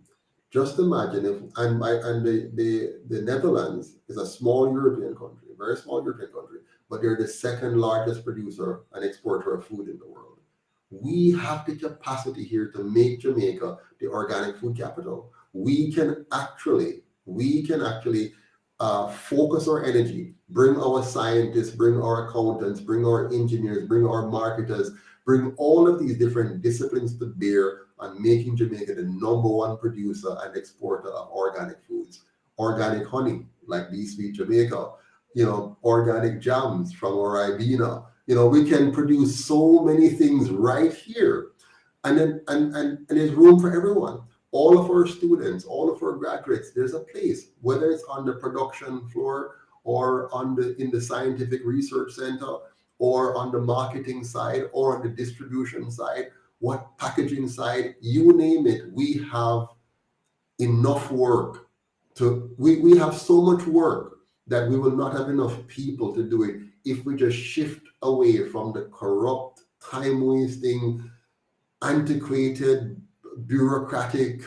Just imagine if, and the Netherlands is a small European country, very small European country, but they're the second largest producer and exporter of food in the world. We have the capacity here to make Jamaica the organic food capital. We can actually focus our energy, bring our scientists, bring our accountants, bring our engineers, bring our marketers, bring all of these different disciplines to bear on making Jamaica the #1 producer and exporter of organic foods. Organic honey, like Bee Sweet Jamaica, organic jams from our Ibina. We can produce so many things right here. And there's room for everyone. All of our students, all of our graduates, there's a place, whether it's on the production floor or in the scientific research center or on the marketing side, or on the distribution side, what packaging side, you name it, we have enough work we have so much work that we will not have enough people to do it if we just shift away from the corrupt, time-wasting, antiquated, bureaucratic,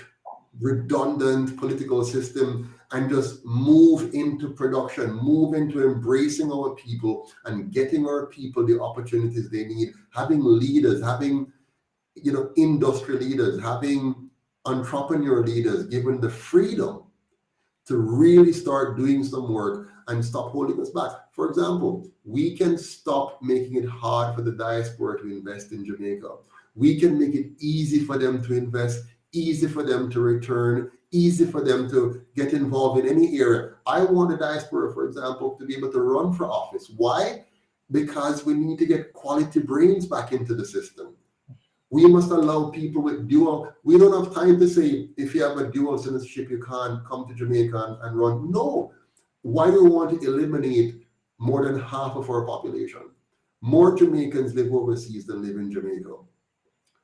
redundant political system and just move into production, move into embracing our people and getting our people the opportunities they need, having leaders, having industry leaders, having entrepreneur leaders given the freedom to really start doing some work and stop holding us back. For example, we can stop making it hard for the diaspora to invest in Jamaica. We can make it easy for them to invest, easy for them to return, easy for them to get involved in any area. I want the diaspora, for example, to be able to run for office. Why? Because we need to get quality brains back into the system. We must allow people with dual. We don't have time to say, if you have a dual citizenship, you can't come to Jamaica and run. No. Why do we want to eliminate more than half of our population? More Jamaicans live overseas than live in Jamaica.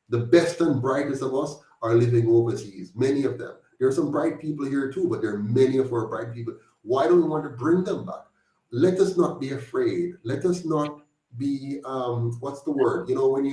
The best and brightest of us are living overseas, many of them. There are some bright people here too, but there are many of our bright people. Why don't we want to bring them back? Let us not be afraid. Let us not be, what's the word? When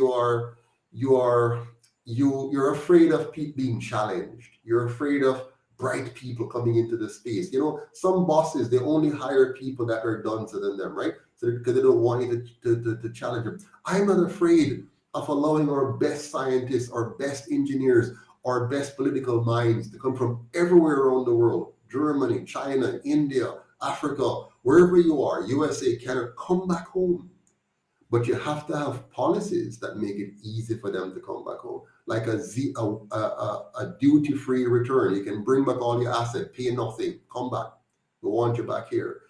you're afraid of being challenged. You're afraid of bright people coming into the space. Some bosses, they only hire people that are duncer than them, right? So because they don't want you to challenge them. I'm not afraid of allowing our best scientists, our best engineers, our best political minds to come from everywhere around the world. Germany, China, India, Africa, wherever you are, USA, Canada, come back home. But you have to have policies that make it easy for them to come back home, like a duty-free return. You can bring back all your assets, pay nothing, come back. We want you back here.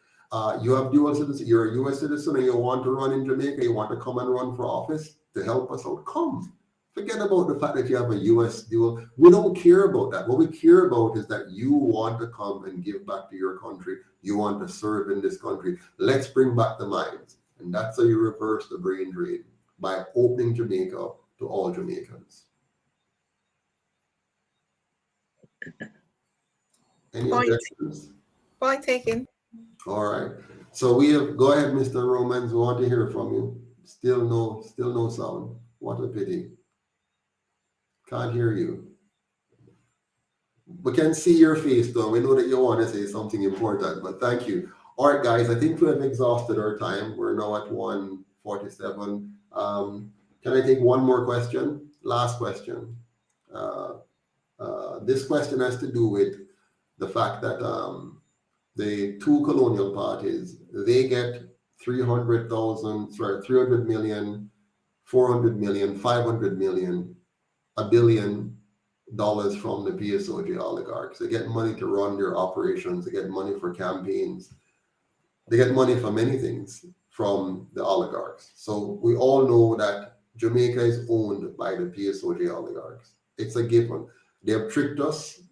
You have dual citizenship. You're a U.S. citizen and you want to run in Jamaica. You want to come and run for office to help us out. Come. Forget about the fact that you have a U.S. dual. We don't care about that. What we care about is that you want to come and give back to your country. You want to serve in this country. Let's bring back the minds. And that's how you reverse the brain drain, by opening Jamaica to all Jamaicans. Any objections? Point taken. All right. So we have, go ahead, Mr. Romans. We want to hear from you. Still no sound. What a pity. Can't hear you. We can see your face though. We know that you want to say something important, but thank you. All right, guys, I think we have exhausted our time. We're now at 1:47. Can I take one more question? Last question. This question has to do with the fact that the two colonial parties, they get 300 million, 400 million, 500 million, $1 billion from the PSOJ oligarchs. They get money to run their operations. They get money for campaigns. They get money for many things from the oligarchs. So we all know that Jamaica is owned by the PSOJ oligarchs. It's a given. They have tricked us.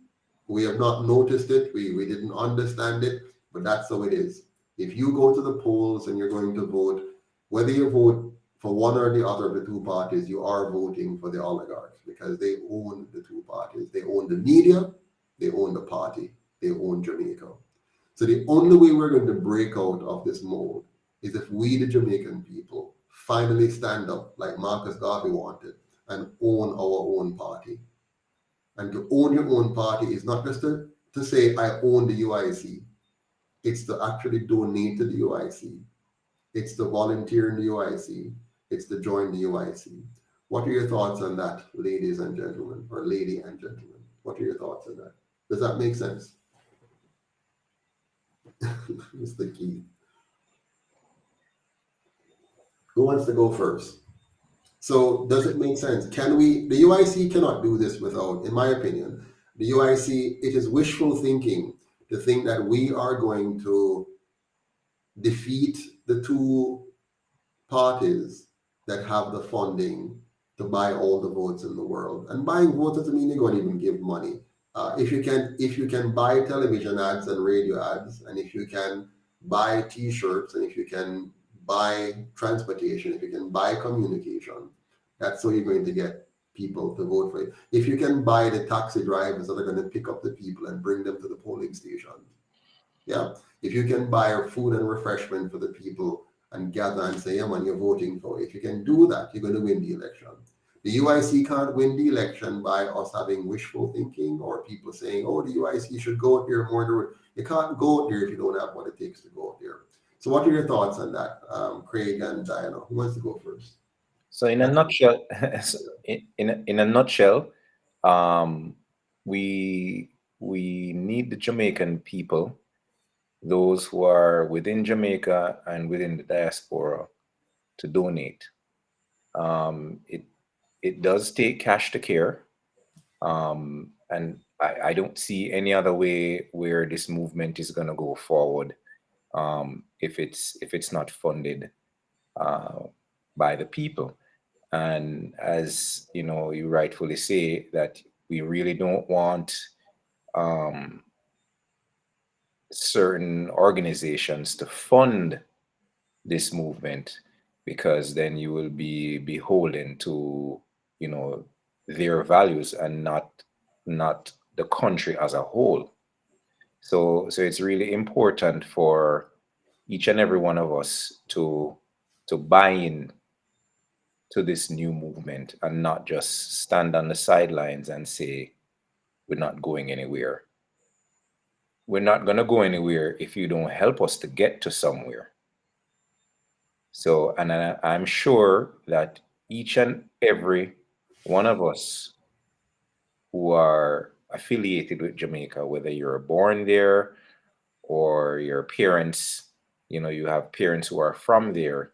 We have not noticed it. We didn't understand it, but that's how it is. If you go to the polls and you're going to vote, whether you vote for one or the other of the two parties, you are voting for the oligarchs because they own the two parties. They own the media, they own the party, they own Jamaica. So the only way we're going to break out of this mold is if we, the Jamaican people, finally stand up like Marcus Garvey wanted and own our own party. And to own your own party is not just to say, I own the UIC. It's to actually donate to the UIC. It's to volunteer in the UIC. It's to join the UIC. What are your thoughts on that, ladies and gentlemen, or lady and gentlemen? What are your thoughts on that? Does that make sense? Mr. Keith. Who wants to go first? So does it make sense? Can we, the UIC cannot do this without, in my opinion, the UIC, it is wishful thinking to think that we are going to defeat the two parties that have the funding to buy all the votes in the world. And buying votes doesn't mean you're going to even give money. If you can buy television ads and radio ads, and if you can buy T-shirts, and if you can buy transportation, if you can buy communication, that's how you're going to get people to vote for you. If you can buy the taxi drivers that are going to pick up the people and bring them to the polling station, yeah. If you can buy food and refreshment for the people and gather and say, yeah, man, you're voting for it. If you can do that, you're going to win the election. The UIC can't win the election by us having wishful thinking or people saying, oh, the UIC should go there more. You can't go there if you don't have what it takes to go there. So what are your thoughts on that, Craig and Diana? Who wants to go first? So in a nutshell, in a nutshell, we need the Jamaican people, those who are within Jamaica and within the diaspora, to donate. It does take cash to care, and I don't see any other way where this movement is going to go forward if it's not funded by the people. And as you know, you rightfully say that we really don't want certain organizations to fund this movement, because then you will be beholden to, you know, their values and not the country as a whole. So it's really important for each and every one of us to buy in to this new movement and not just stand on the sidelines and say, we're not going anywhere. We're not going to go anywhere if you don't help us to get to somewhere. So, and I'm sure that each and every one of us who are affiliated with Jamaica, whether you're born there or your parents, you know, you have parents who are from there,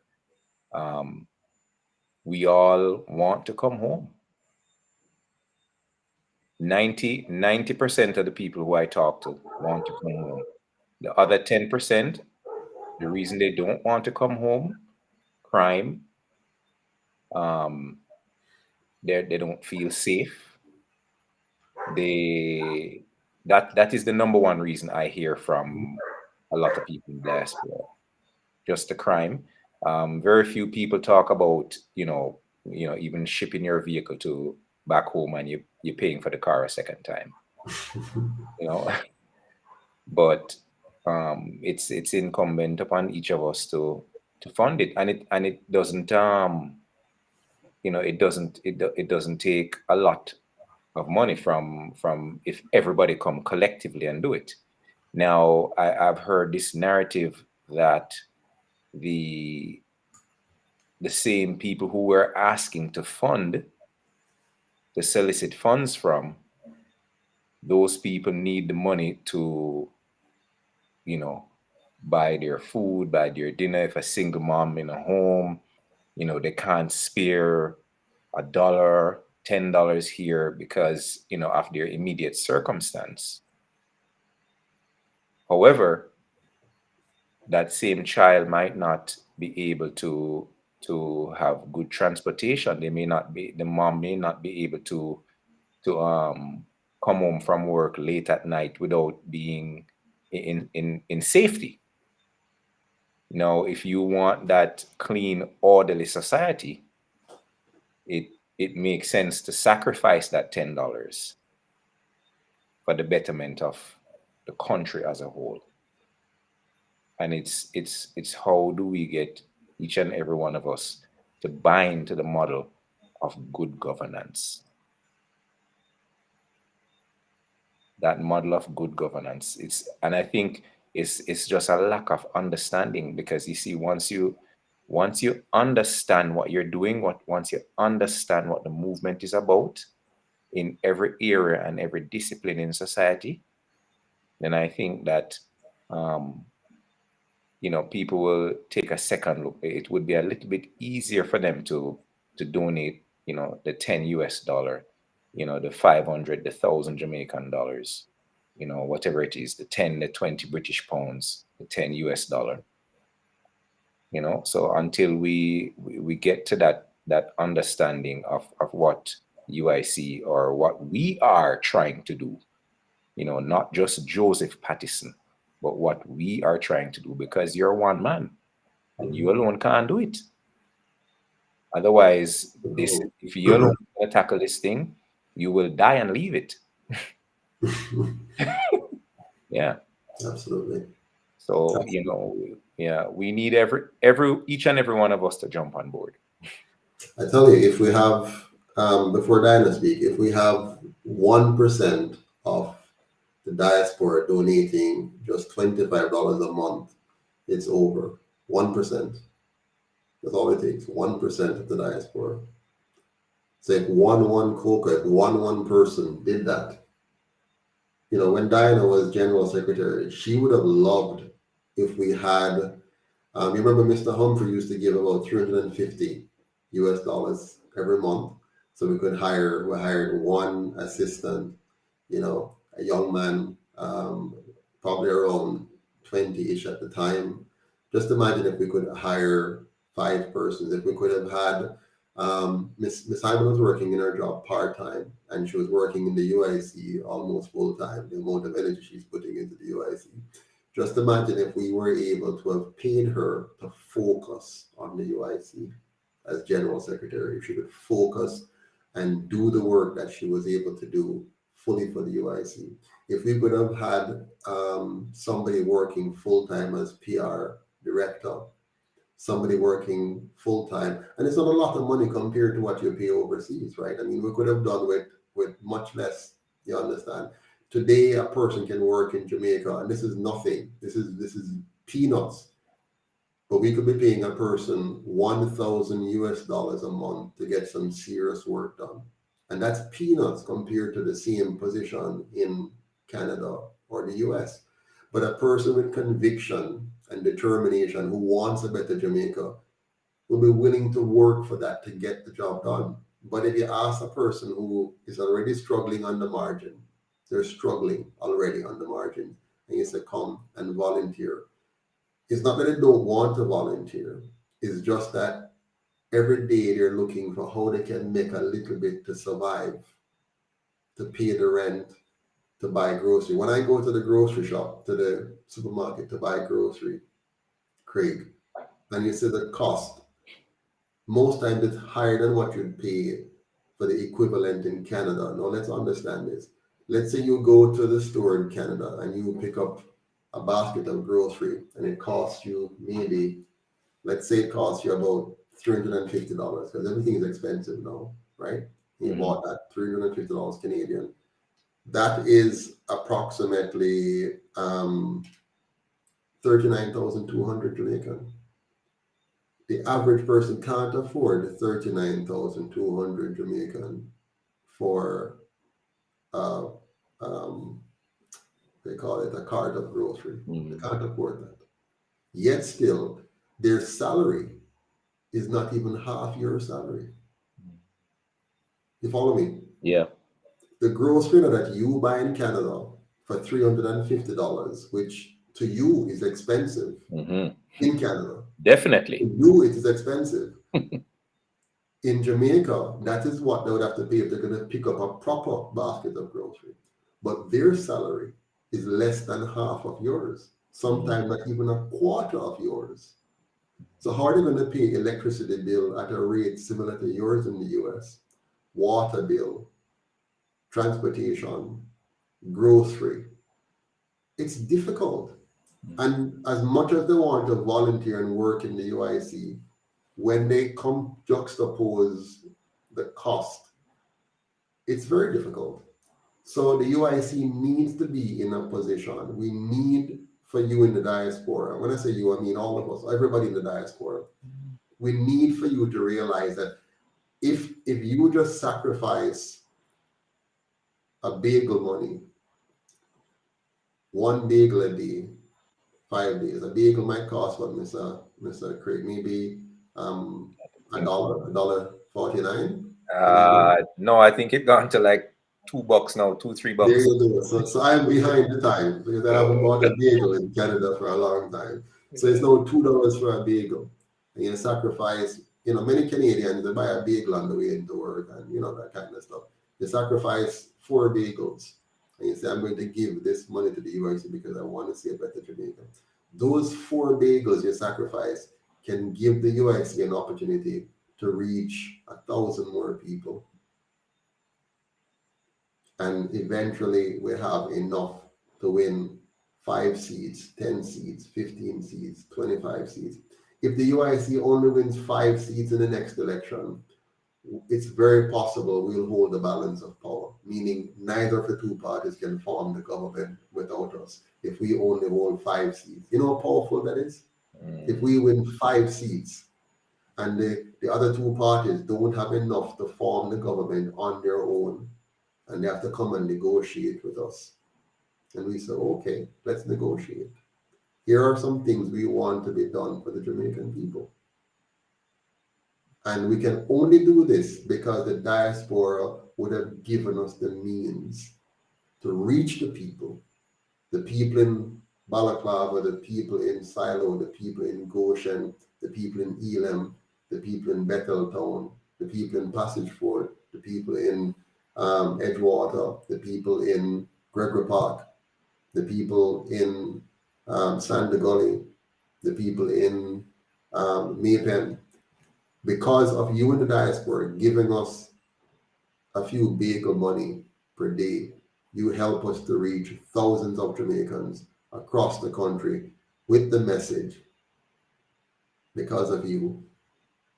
we all want to come home. 90% of the people who I talk to want to come home. The other 10%, the reason they don't want to come home, crime, they don't feel safe. That is the number one reason I hear from a lot of people in diaspora. Just the crime. Very few people talk about, you know, even shipping your vehicle to back home and you're paying for the car a second time. You know, but it's incumbent upon each of us to fund it, and it doesn't you know, it doesn't take a lot of money from if everybody come collectively and do it. Now I've heard this narrative that the same people who were asking to solicit funds from, those people need the money to, you know, buy their food, buy their dinner. If a single mom in a home, you know, they can't spare $1, $10 here because, you know, of their immediate circumstance. However, that same child might not be able to have good transportation. The mom may not be able to come home from work late at night without being in safety. Now, if you want that clean, orderly society, it makes sense to sacrifice that $10 for the betterment of the country as a whole. And it's how do we get each and every one of us to buy into the model of good governance. That model of good governance, and I think it's just a lack of understanding, because you see, once you understand what you're doing, once you understand what the movement is about in every area and every discipline in society, then I think that you know, people will take a second look. It would be a little bit easier for them to donate, you know, the $10 US, you know, the 500, the 1,000 Jamaican dollars, you know, whatever it is, the 10, the 20 British pounds, the $10 US. You know, so until we get to that understanding of what UIC or what we are trying to do, you know, not just Joseph Pattison, but what we are trying to do, because you're one man. and you alone can't do it. Otherwise, if you alone want to tackle this thing, you will die and leave it. Yeah. Absolutely. So, you know, yeah, we need each and every one of us to jump on board. I tell you, if we have, before Diana speak, if we have 1% of the diaspora donating just $25 a month, it's over. 1%. That's all it takes. 1% of the diaspora. So if one coca, if one person did that, you know, when Diana was General Secretary, she would have loved if we had, you remember Mr. Humphrey used to give about $350 US every month. So we hired one assistant, you know, a young man, probably around 20-ish at the time. Just imagine if we could hire 5 persons, if we could have had, Miss Hyman was working in her job part-time, and she was working in the UIC almost full-time, the amount of energy she's putting into the UIC. Just imagine if we were able to have paid her to focus on the UIC as General Secretary. If she could focus and do the work that she was able to do fully for the UIC. If we could have had somebody working full-time as PR director, somebody working full-time, and it's not a lot of money compared to what you pay overseas, right? I mean, we could have done with much less, you understand? Today, a person can work in Jamaica, and this is nothing. This is peanuts. But we could be paying a person $1,000 US a month to get some serious work done. And that's peanuts compared to the same position in Canada or the US. But a person with conviction and determination who wants a better Jamaica will be willing to work for that to get the job done. But if you ask a person who is already struggling on the margin, they're struggling already on the margin, and you say, come and volunteer. It's not that they don't want to volunteer. It's just that every day they're looking for how they can make a little bit to survive, to pay the rent, to buy grocery. When I go to the grocery shop, to the supermarket to buy grocery, Craig, and you see the cost, most times it's higher than what you'd pay for the equivalent in Canada. Now let's understand this. Let's say you go to the store in Canada and you pick up a basket of grocery and it costs you maybe, let's say it costs you about $350 because everything is expensive now, right? You bought that $350 Canadian. That is approximately 39,200 Jamaican. The average person can't afford 39,200 Jamaican for they call it a cart of grocery. They can't afford that. Yet still, their salary is not even half your salary. You follow me? Yeah. The grocery that you buy in Canada for $350, which to you is expensive in Canada. Definitely. To you, it is expensive. In Jamaica, that is what they would have to pay if they're going to pick up a proper basket of grocery. But their salary is less than half of yours, sometimes not even a quarter of yours. So how are they going to pay electricity bill at a rate similar to yours in the US? Water bill, transportation, grocery. It's difficult. And as much as they want to volunteer and work in the UIC, when they come juxtapose the cost, it's very difficult. So the UIC needs to be in a position. We need for you in the diaspora. When I say you, I mean all of us, everybody in the diaspora. We need for you to realize that if you just sacrifice a bagel money, one bagel a day, 5 days. A bagel might cost what, Mr. Craig? Maybe $1.49. No, I think it gone to like $2 now, $2-3. There you go. So I'm behind the time because I haven't bought a bagel in Canada for a long time. So it's now $2 for a bagel. And you sacrifice, many Canadians, they buy a bagel on the way into work and that kind of stuff. You sacrifice 4 bagels and you say, I'm going to give this money to the UIC because I want to see a better Jamaica. Those 4 bagels you sacrifice can give the UIC an opportunity to reach 1,000 more people. And eventually we have enough to win 5 seats, 10 seats, 15 seats, 25 seats. If the UIC only wins 5 seats in the next election, it's very possible we'll hold the balance of power, meaning neither of the two parties can form the government without us if we only hold 5 seats. You know how powerful that is? If we win 5 seats and the other two parties don't have enough to form the government on their own, and they have to come and negotiate with us. And we say, okay, let's negotiate. Here are some things we want to be done for the Jamaican people. And we can only do this because the diaspora would have given us the means to reach the people in Balaclava, the people in Silo, the people in Goshen, the people in Elam, the people in Betheltown, the people in Passageford, the people in Edgewater, the people in Gregory Park, the people in Sander Gully, the people in Maypen. Because of you in the diaspora giving us a few bagel money per day, you help us to reach thousands of Jamaicans across the country with the message. Because of you.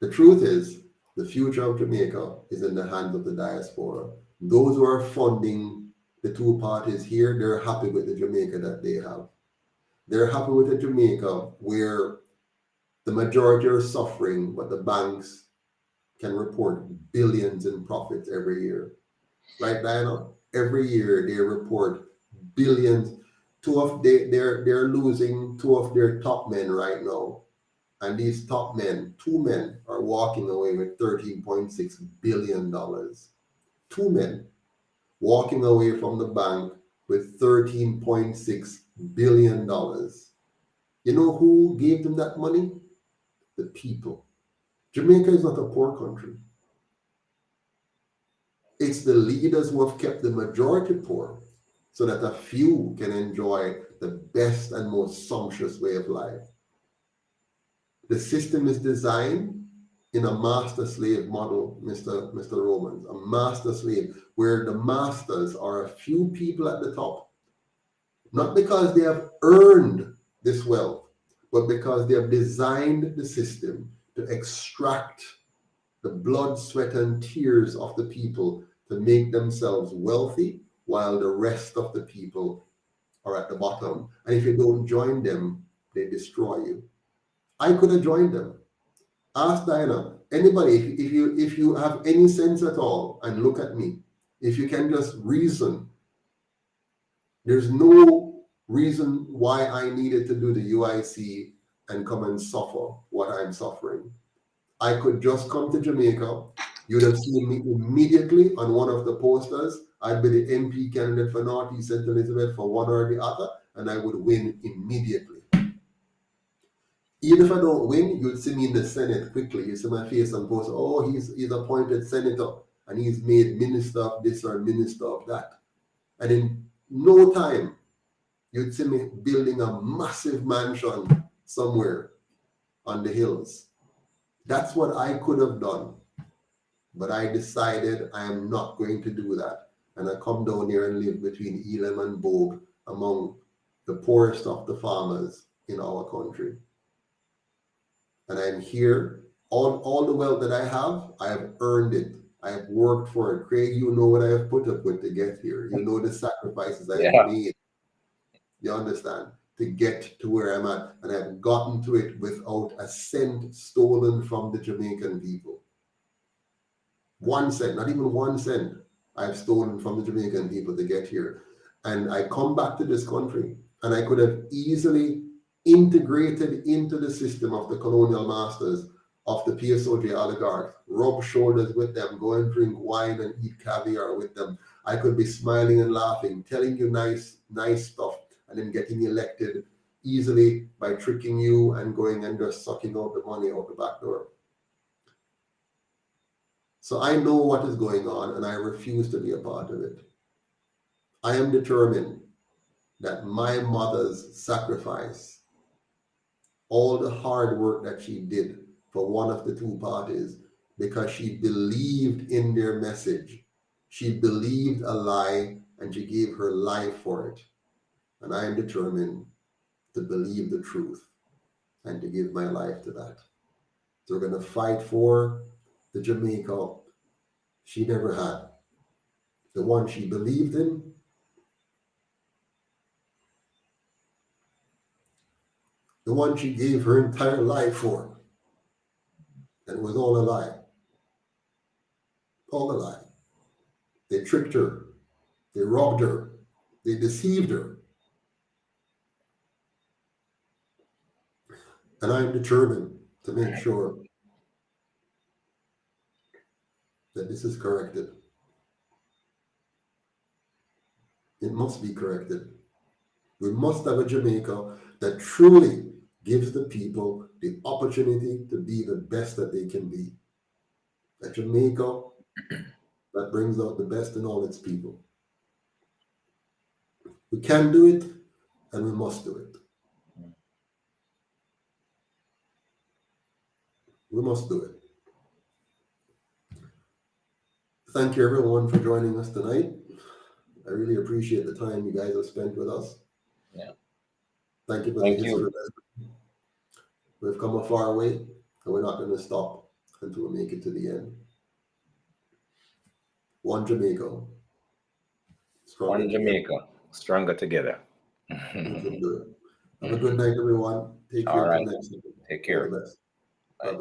The truth is, the future of Jamaica is in the hands of the diaspora. Those who are funding the two parties here, they're happy with the Jamaica that they have. They're happy with a Jamaica where the majority are suffering, but the banks can report billions in profits every year. Right, Diana? Every year they report billions. They're losing 2 of their top men right now. And these top men, 2 men, are walking away with $13.6 billion. 2 men walking away from the bank with $13.6 billion. You know who gave them that money? The people. Jamaica is not a poor country. It's the leaders who have kept the majority poor so that a few can enjoy the best and most sumptuous way of life. The system is designed in a master-slave model, Mr. Romans, a master-slave, where the masters are a few people at the top, not because they have earned this wealth, but because they have designed the system to extract the blood, sweat, and tears of the people to make themselves wealthy, while the rest of the people are at the bottom. And if you don't join them, they destroy you. I could have joined them. Ask Diana, anybody, if you have any sense at all, and look at me, if you can just reason, there's no reason why I needed to do the UIC and come and suffer what I'm suffering. I could just come to Jamaica. You'd have seen me immediately on one of the posters. I'd be the MP candidate for Northeast St. Elizabeth for one or the other, and I would win immediately. Even if I don't win, you'd see me in the Senate quickly. You see my face on post. Oh, he's appointed senator and he's made minister of this or minister of that. And in no time, you'd see me building a massive mansion somewhere on the hills. That's what I could have done. But I decided I am not going to do that. And I come down here and live between Elam and Bogue among the poorest of the farmers in our country. And I'm here. All the wealth that I have earned it. I have worked for it. Craig, you know what I have put up with to get here. You know the sacrifices I have made. You understand? To get to where I'm at. And I've gotten to it without a cent stolen from the Jamaican people. 1 cent, not even 1 cent, I've stolen from the Jamaican people to get here. And I come back to this country and I could have easily integrated into the system of the colonial masters, of the PSOJ oligarchs, rub shoulders with them, go and drink wine and eat caviar with them. I could be smiling and laughing, telling you nice stuff, and then getting elected easily by tricking you and going and just sucking out the money out the back door. So I know what is going on and I refuse to be a part of it. I am determined that my mother's sacrifice all the hard work that she did for one of the two parties because she believed in their message. She believed a lie and she gave her life for it. And I am determined to believe the truth and to give my life to that. So we're going to fight for the Jamaica she never had, the one she believed in, the one she gave her entire life for. And it was all a lie. All a lie. They tricked her. They robbed her. They deceived her. And I'm determined to make sure that this is corrected. It must be corrected. We must have a Jamaica that truly gives the people the opportunity to be the best that they can be. A Jamaica that brings out the best in all its people. We can do it, and we must do it. We must do it. Thank you, everyone, for joining us tonight. I really appreciate the time you guys have spent with us. Yeah. Thank you for Thank the history you. lesson. We've come a far way, and we're not going to stop until we make it to the end. One Jamaica. One Jamaica, stronger together. We can do it. Have a good night, everyone. Take care. All right. Till next time. Take care. All the best. Bye. Bye-bye.